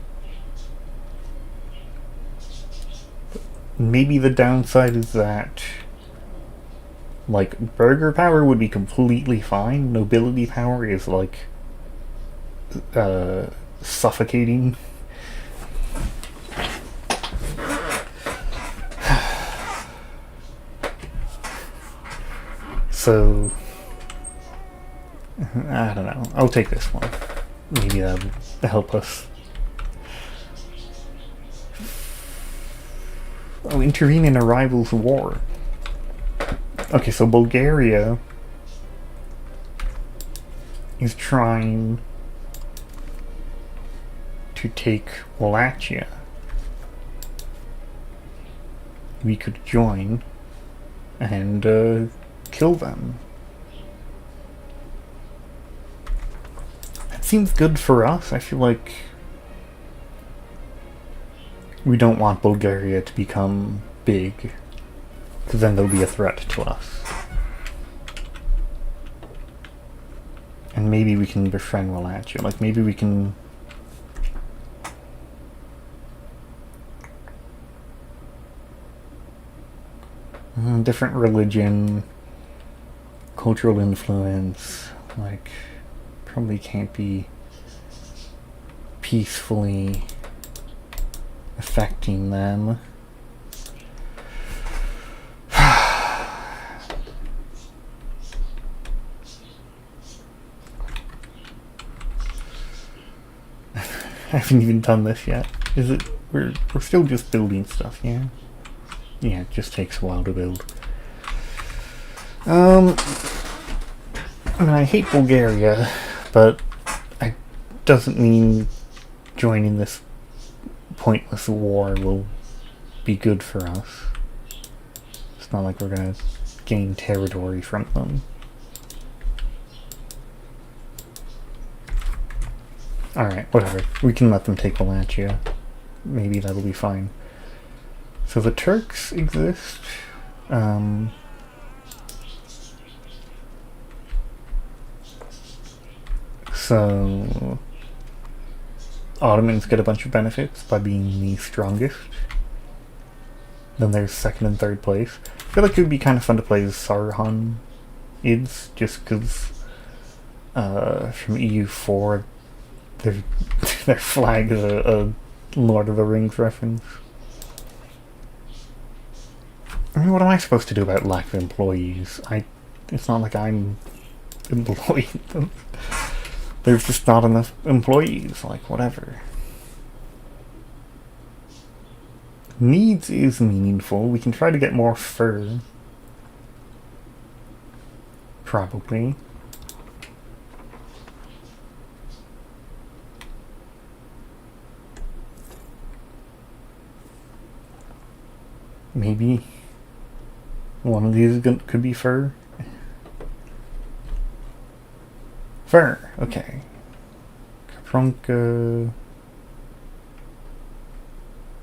Speaker 1: But maybe the downside is that, like, burger power would be completely fine. Nobility power is, like, suffocating. So, I don't know. I'll take this one. Maybe that'll help us. Oh, intervene in a rival's war. Okay, so Bulgaria is trying to take Wallachia. We could join and kill them. That seems good for us. I feel like we don't want Bulgaria to become big, because then they'll be a threat to us. And maybe we can befriend Wallachia. Like, maybe we can... different religion, cultural influence, like, probably can't be peacefully affecting them. I haven't even done this yet. Is it? We're still just building stuff, yeah? Yeah, it just takes a while to build. I mean, I hate Bulgaria, but it doesn't mean joining this pointless war will be good for us. It's not like we're gonna gain territory from them. Alright, whatever. We can let them take Wallachia. Maybe that'll be fine. So the Turks exist. So Ottomans get a bunch of benefits by being the strongest. Then there's second and third place. I feel like it would be kind of fun to play as Sarhan Ids, just because from EU4 their flag is a Lord of the Rings reference. I mean, what am I supposed to do about lack of employees? It's not like I'm employing them. There's just not enough employees, like, whatever. Needs is meaningful. We can try to get more fur. Probably. Maybe one of these could be fur. Fur, okay. Kapronka.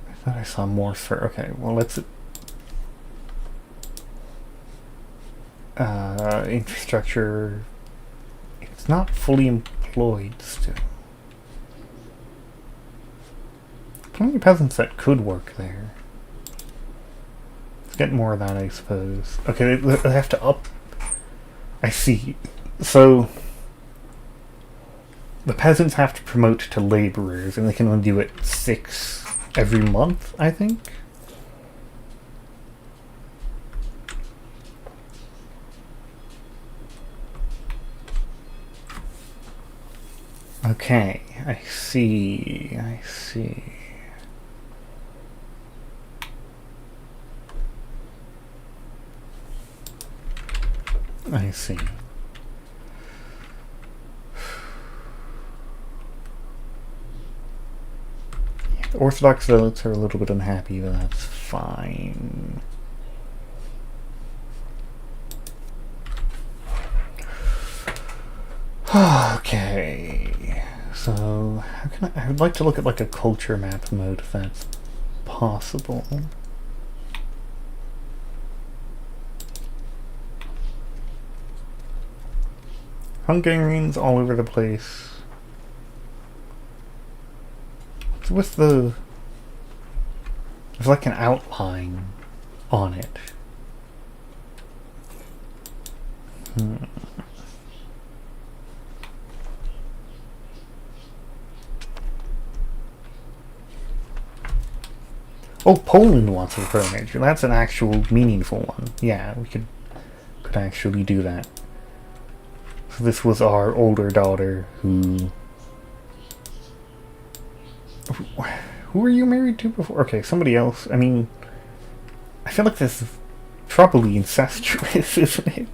Speaker 1: I thought I saw more fur. Okay, well, let's... infrastructure... It's not fully employed still. Plenty of peasants that could work there. Let's get more of that, I suppose. Okay, they have to up... I see. So... the peasants have to promote to laborers, and they can only do it 6 every month, I think? Okay, I see, I see. I see. The Orthodox zealots are a little bit unhappy, but that's fine. Okay, so how can I would like to look at like a culture map mode if that's possible. Hungarians all over the place. With there's like an outline on it. Oh, Poland wants a fur major. That's an actual meaningful one. Yeah, we could actually do that. So this was our older daughter who were you married to before? Okay, somebody else. I mean, I feel like this is probably incestuous, isn't it?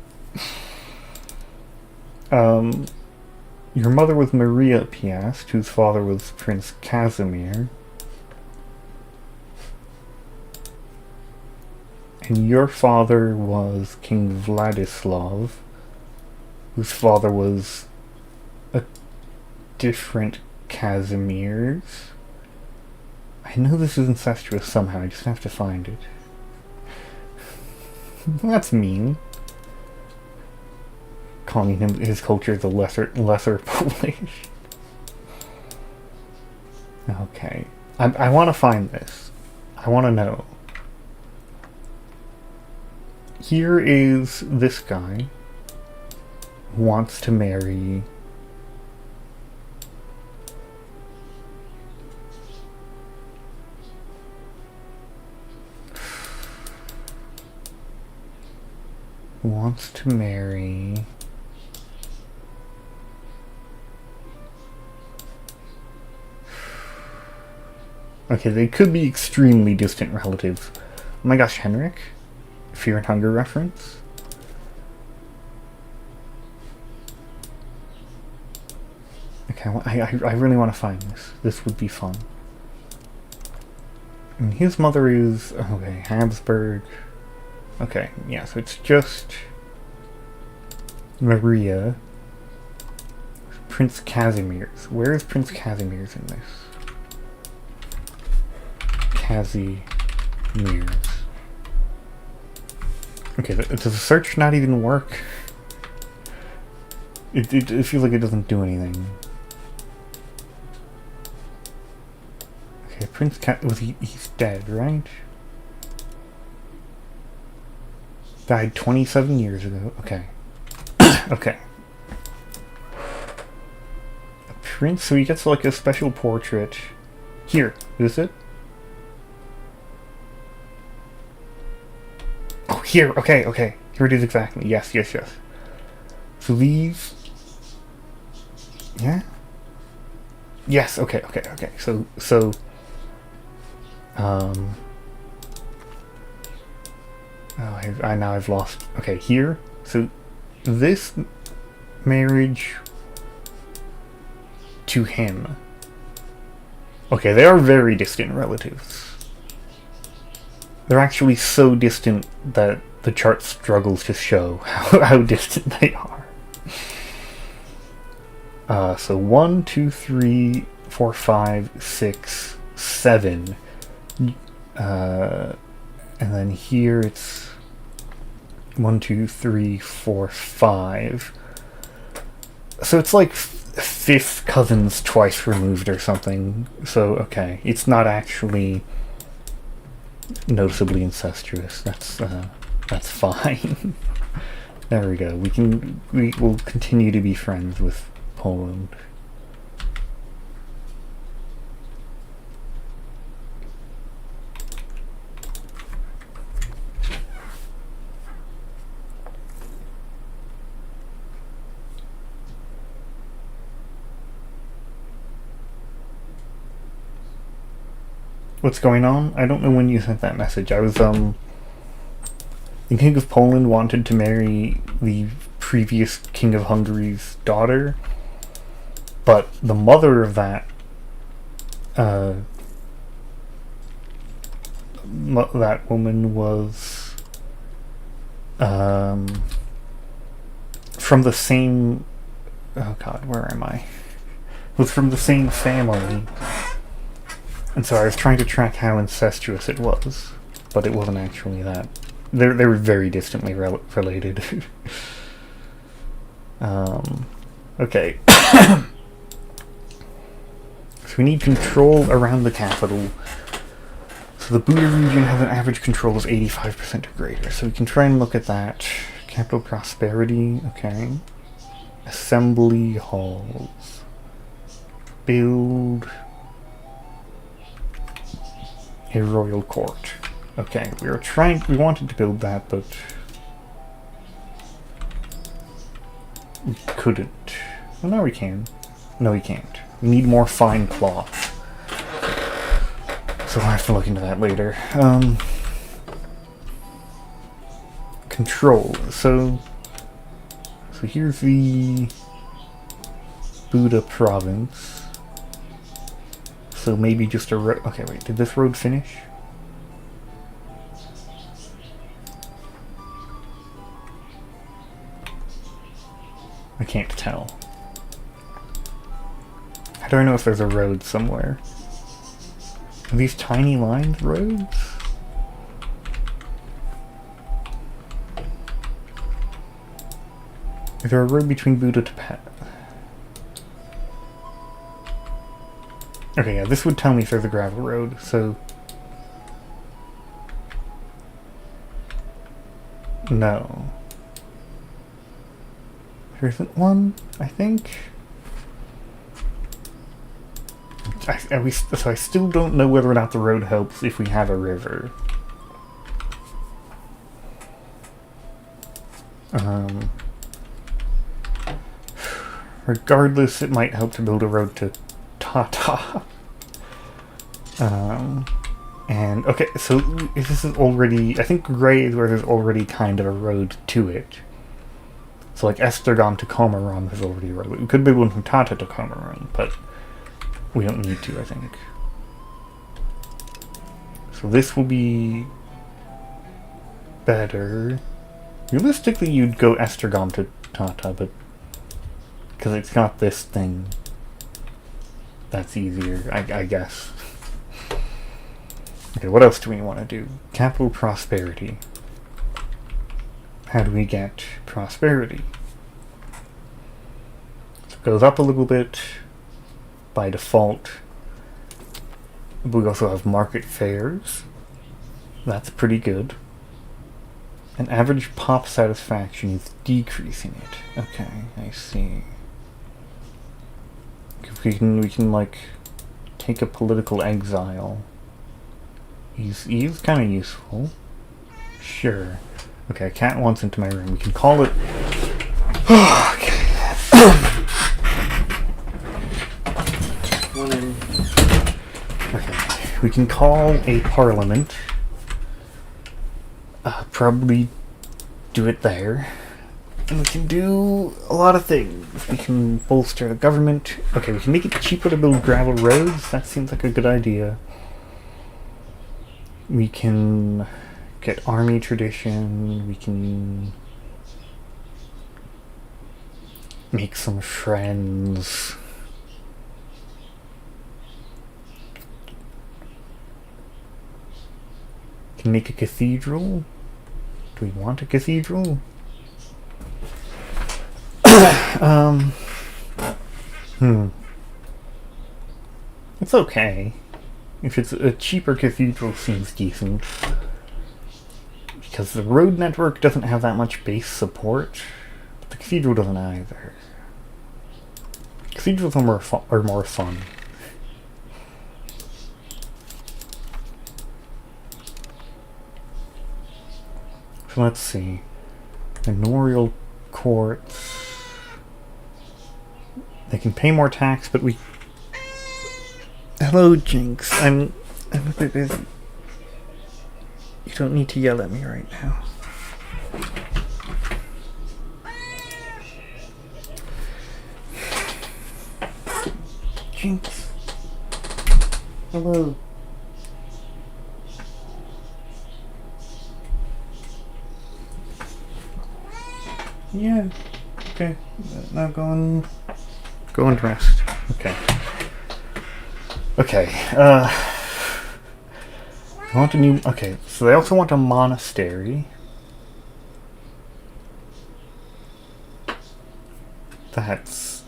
Speaker 1: Your mother was Maria Piast, whose father was Prince Casimir. And your father was King Vladislav, whose father was a different Casimir's. I know this is incestuous somehow, I just have to find it. That's mean. Calling him his culture the lesser Polish. Okay. I want to find this. I want to know. Here is this guy who wants to marry Okay, they could be extremely distant relatives. Oh my gosh, Henrik? Fear and Hunger reference? Okay, I really want to find this. This would be fun. And his mother is... Okay, Habsburg. Okay, yeah, so it's just... Maria. Prince Casimir's. Where is Prince Casimir's in this? Casimir's. Okay, does the search not even work? It feels like it doesn't do anything. Okay, Prince he's dead, right? Died 27 years ago. Okay. Okay. A prince, so he gets like a special portrait. Here, is it? Oh, here, okay, okay. Here it is exactly. Yes, yes, yes. So these... Yeah? Yes, okay, okay, okay. So... Oh, now I've lost... Okay, here. So, this marriage to him. Okay, they are very distant relatives. They're actually so distant that the chart struggles to show how distant they are. So 1, 2, 3, 4, 5, 6, 7. And then here it's 1, 2, 3, 4, 5. So it's like fifth cousins twice removed or something. So, okay. It's not actually noticeably incestuous. That's fine. There we go. We will continue to be friends with Poland. What's going on? I don't know when you sent that message. I was, the King of Poland wanted to marry the previous King of Hungary's daughter, but the mother of that, that woman was, from the same, oh god, where am I? Was from the same family. And so I was trying to track how incestuous it was, but it wasn't actually that. They were very distantly related. Okay. So we need control around the capital. So the Buda region has an average control of 85% or greater. So we can try and look at that. Capital prosperity, okay. Assembly halls. Build a royal court. Okay, we wanted to build that, but we couldn't. Well, now we can. No, we can't. We need more fine cloth. So I'll have to look into that later. Control. So here's the Buda province. So maybe just a road. Okay, wait, did this road finish? can't tell. How do I know if there's a road somewhere? Are these tiny lines roads? Is there a road between Buda to Pet? Okay, yeah, this would tell me if there's a gravel road, so... No. There isn't one, I think? So I still don't know whether or not the road helps if we have a river. Regardless, it might help to build a road to Tata. And, okay, so this is already... I think Gray is where there's already kind of a road to it. So, like, Estergon to Comoron is already a road. We could build one from Tata to Comoron, but we don't need to, I think. So this will be better. Realistically, you'd go Estergon to Tata, but because it's got this thing, that's easier, I guess. Okay, what else do we want to do? Capital prosperity. How do we get prosperity? So it goes up a little bit by default. We also have market fairs. That's pretty good. And average pop satisfaction is decreasing it. Okay, I see. If we can like take a political exile. He's kind of useful. Sure. Okay, a cat wants into my room. We can call it... Okay. Okay. We can call a parliament. Probably do it there. And we can do a lot of things. We can bolster the government. Okay, we can make it cheaper to build gravel roads. That seems like a good idea. We can get army tradition. We can make some friends. Can make a cathedral. Do we want a cathedral? It's okay. If it's a cheaper cathedral, seems decent. Because the road network doesn't have that much base support, but the cathedral doesn't either. Cathedrals are more fun. So let's see. Manorial courts. They can pay more tax, but we... Hello, Jinx. I'm a bit busy. You don't need to yell at me right now. Jinx. Hello. Yeah. Okay. Now go and rest. Okay. Okay. I want a new... Okay, so they also want a monastery. That's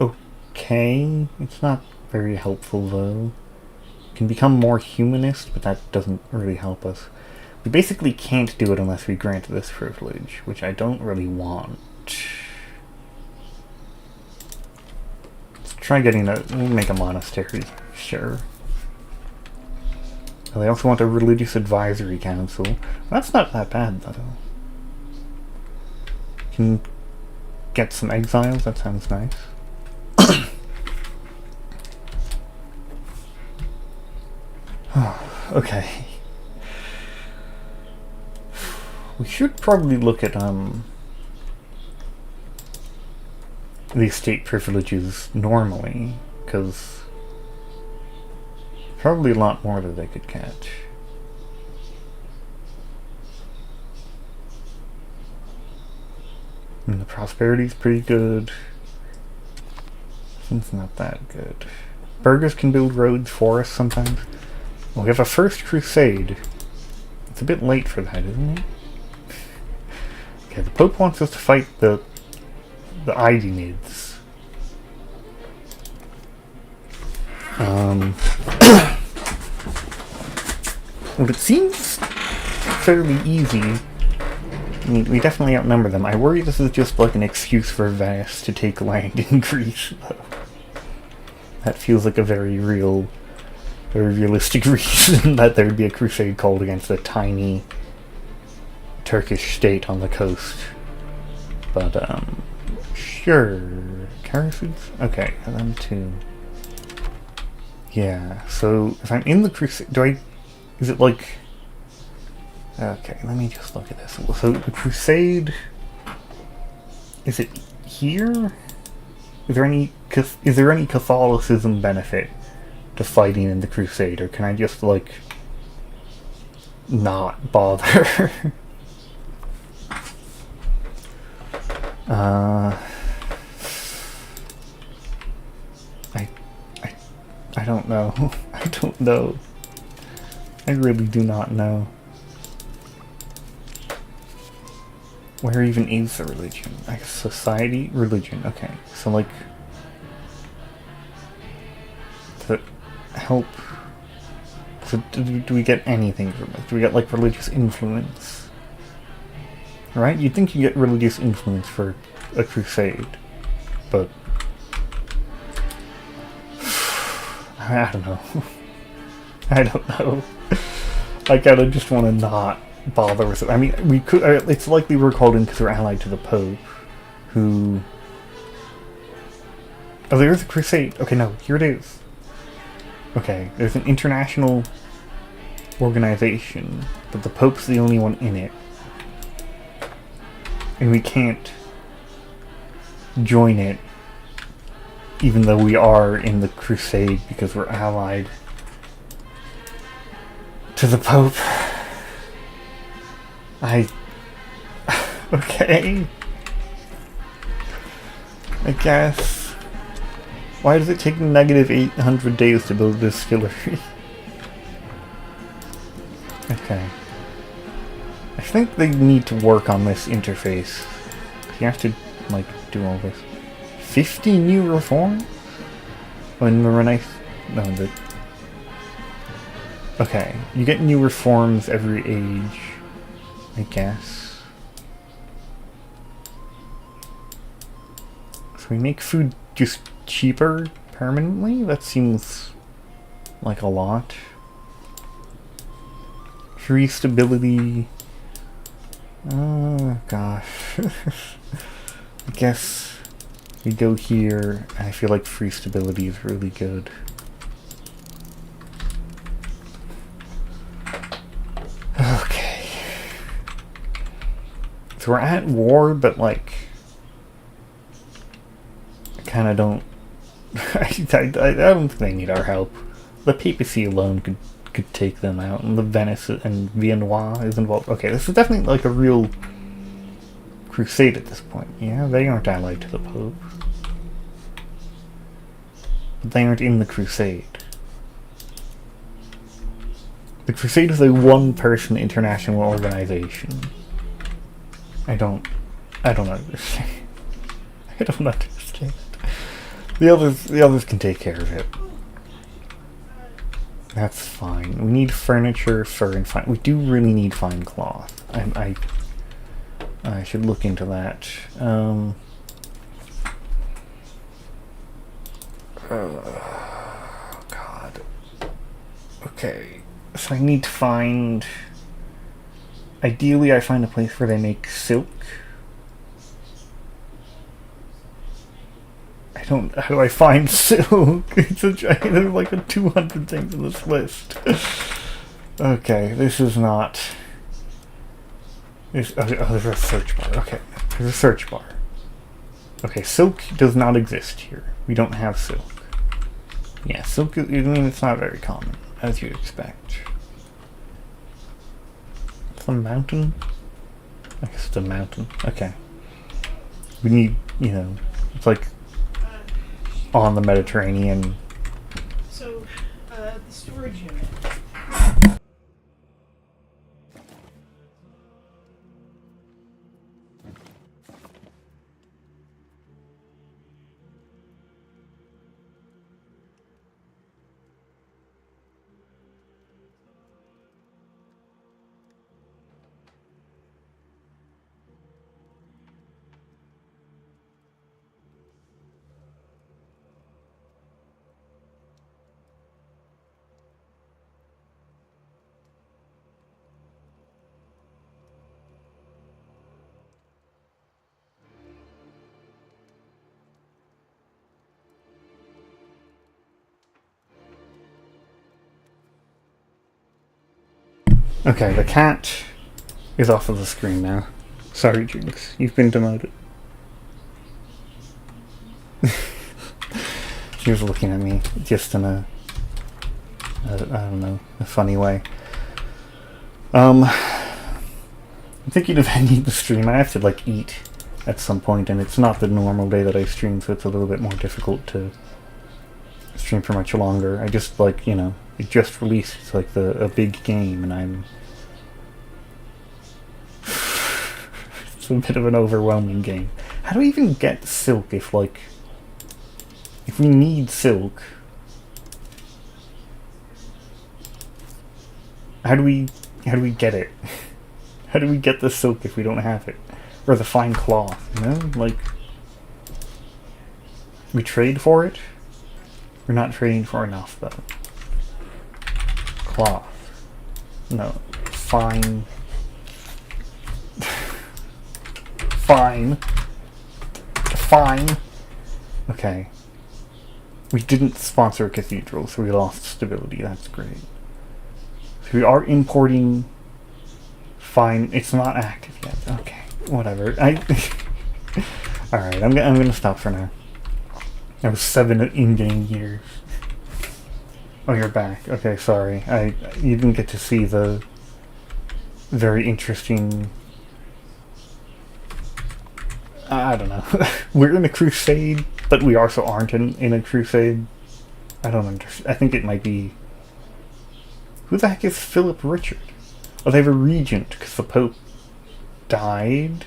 Speaker 1: okay. It's not very helpful, though. Can become more humanist, but that doesn't really help us. We basically can't do it unless we grant this privilege, which I don't really want. Let's try getting a... We'll make a monastery, sure. They also want a religious advisory council. That's not that bad, though. Can get some exiles, that sounds nice. Okay. We should probably look at the estate privileges normally, because probably a lot more that they could catch. And the prosperity's pretty good. It's not that good. Burgers can build roads for us sometimes. Well, we have a first crusade. It's a bit late for that, isn't it? Okay, the Pope wants us to fight the Idinids. Well, it seems fairly easy. I mean, we definitely outnumber them. I worry this is just like an excuse for Venice to take land in Greece, though. That feels like a very realistic reason that there would be a crusade called against a tiny Turkish state on the coast. But, sure. Carasudes? Okay, them too. Yeah, so if I'm in the crusade, is it like... Okay, let me just look at this. So the crusade... Is it here? Is there any Catholicism benefit to fighting in the crusade, or can I just, like, not bother? I don't know. I don't know. I really do not know. Where even is the religion? I guess society? Religion. Okay. So, like, to help... So do we get anything from it? Do we get, like, religious influence? Right? You'd think you get religious influence for a crusade. But... I don't know. I don't know. I kinda just want to not bother with it. I mean, we could... it's likely we're called in because we're allied to the Pope, who... Oh, there's a crusade. Okay, no, here it is. Okay, there's an international organization, but the Pope's the only one in it. And we can't join it, even though we are in the crusade because we're allied to the Pope. Okay. I guess. Why does it take negative 800 days to build a distillery? Okay. I think they need to work on this interface. You have to, like, do all this. 50 new reforms? When we're nice... No, the... Okay, you get new reforms every age, I guess. So we make food just cheaper permanently? That seems like a lot. Free stability... Oh, gosh. I guess we go here, and I feel like free stability is really good. Okay. So we're at war, but, like, I kind of don't... I don't think they need our help. The papacy alone could take them out, and the Venice and Viennois is involved. Okay, this is definitely like a real crusade at this point. Yeah, they aren't allied to the Pope. But they aren't in the crusade. The crusade is a one-person international organization. I don't understand. I don't understand. The others can take care of it. That's fine. We need furniture, fur, and fine. We do really need fine cloth. I should look into that. Oh, God. Okay. So I need to find... Ideally, I find a place where they make silk. How do I find silk? There's like 200 things in this list. Okay, this is not... there's a search bar. Okay, there's a search bar. Okay, silk does not exist here. We don't have silk. Yeah, silk, I mean, it's not very common, as you'd expect. It's a mountain? I guess it's a mountain. Okay. We need, you know, it's like on the Mediterranean.
Speaker 2: So, the storage unit.
Speaker 1: Okay, the cat is off of the screen now. Sorry, Jinx, you've been demoted. She was looking at me just in a I don't know, a funny way. I'm thinking of ending the stream. I have to like eat at some point, and it's not the normal day that I stream, so it's a little bit more difficult to stream for much longer. I just like, you know, it just released like a big game, and I'm it's a bit of an overwhelming game. How do we even get silk if like if we need silk? How do we get it? How do we get the silk if we don't have it? Or the fine cloth, you know? Like, we trade for it? We're not trading for enough, though. Cloth. No. Fine. Fine. Fine. Okay. We didn't sponsor a cathedral, so we lost stability. That's great. So we are importing fine. It's not active yet. Okay. Whatever. Alright, I'm gonna stop for now. That was 7 in-game years. Oh, you're back. Okay, sorry. You didn't get to see the very interesting... I don't know. We're in a crusade, but we also aren't in a crusade. I don't understand. I think it might be... Who the heck is Philip Richard? Oh, they have a regent, because the Pope died,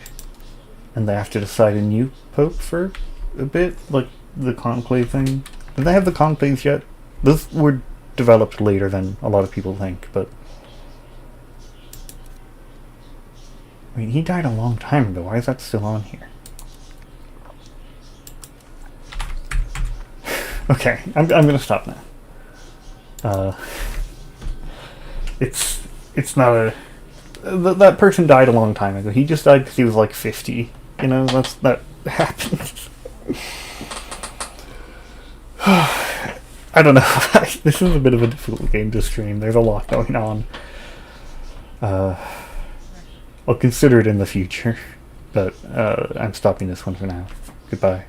Speaker 1: and they have to decide a new Pope for a bit, like the conclave thing. Did they have the conclaves yet? Those were developed later than a lot of people think, but... I mean, he died a long time ago. Why is that still on here? Okay, I'm gonna stop now. It's not a... that person died a long time ago. He just died because he was like 50. You know, that happens. I don't know. This is a bit of a difficult game to stream. There's a lot going on. I'll consider it in the future, but I'm stopping this one for now. Goodbye.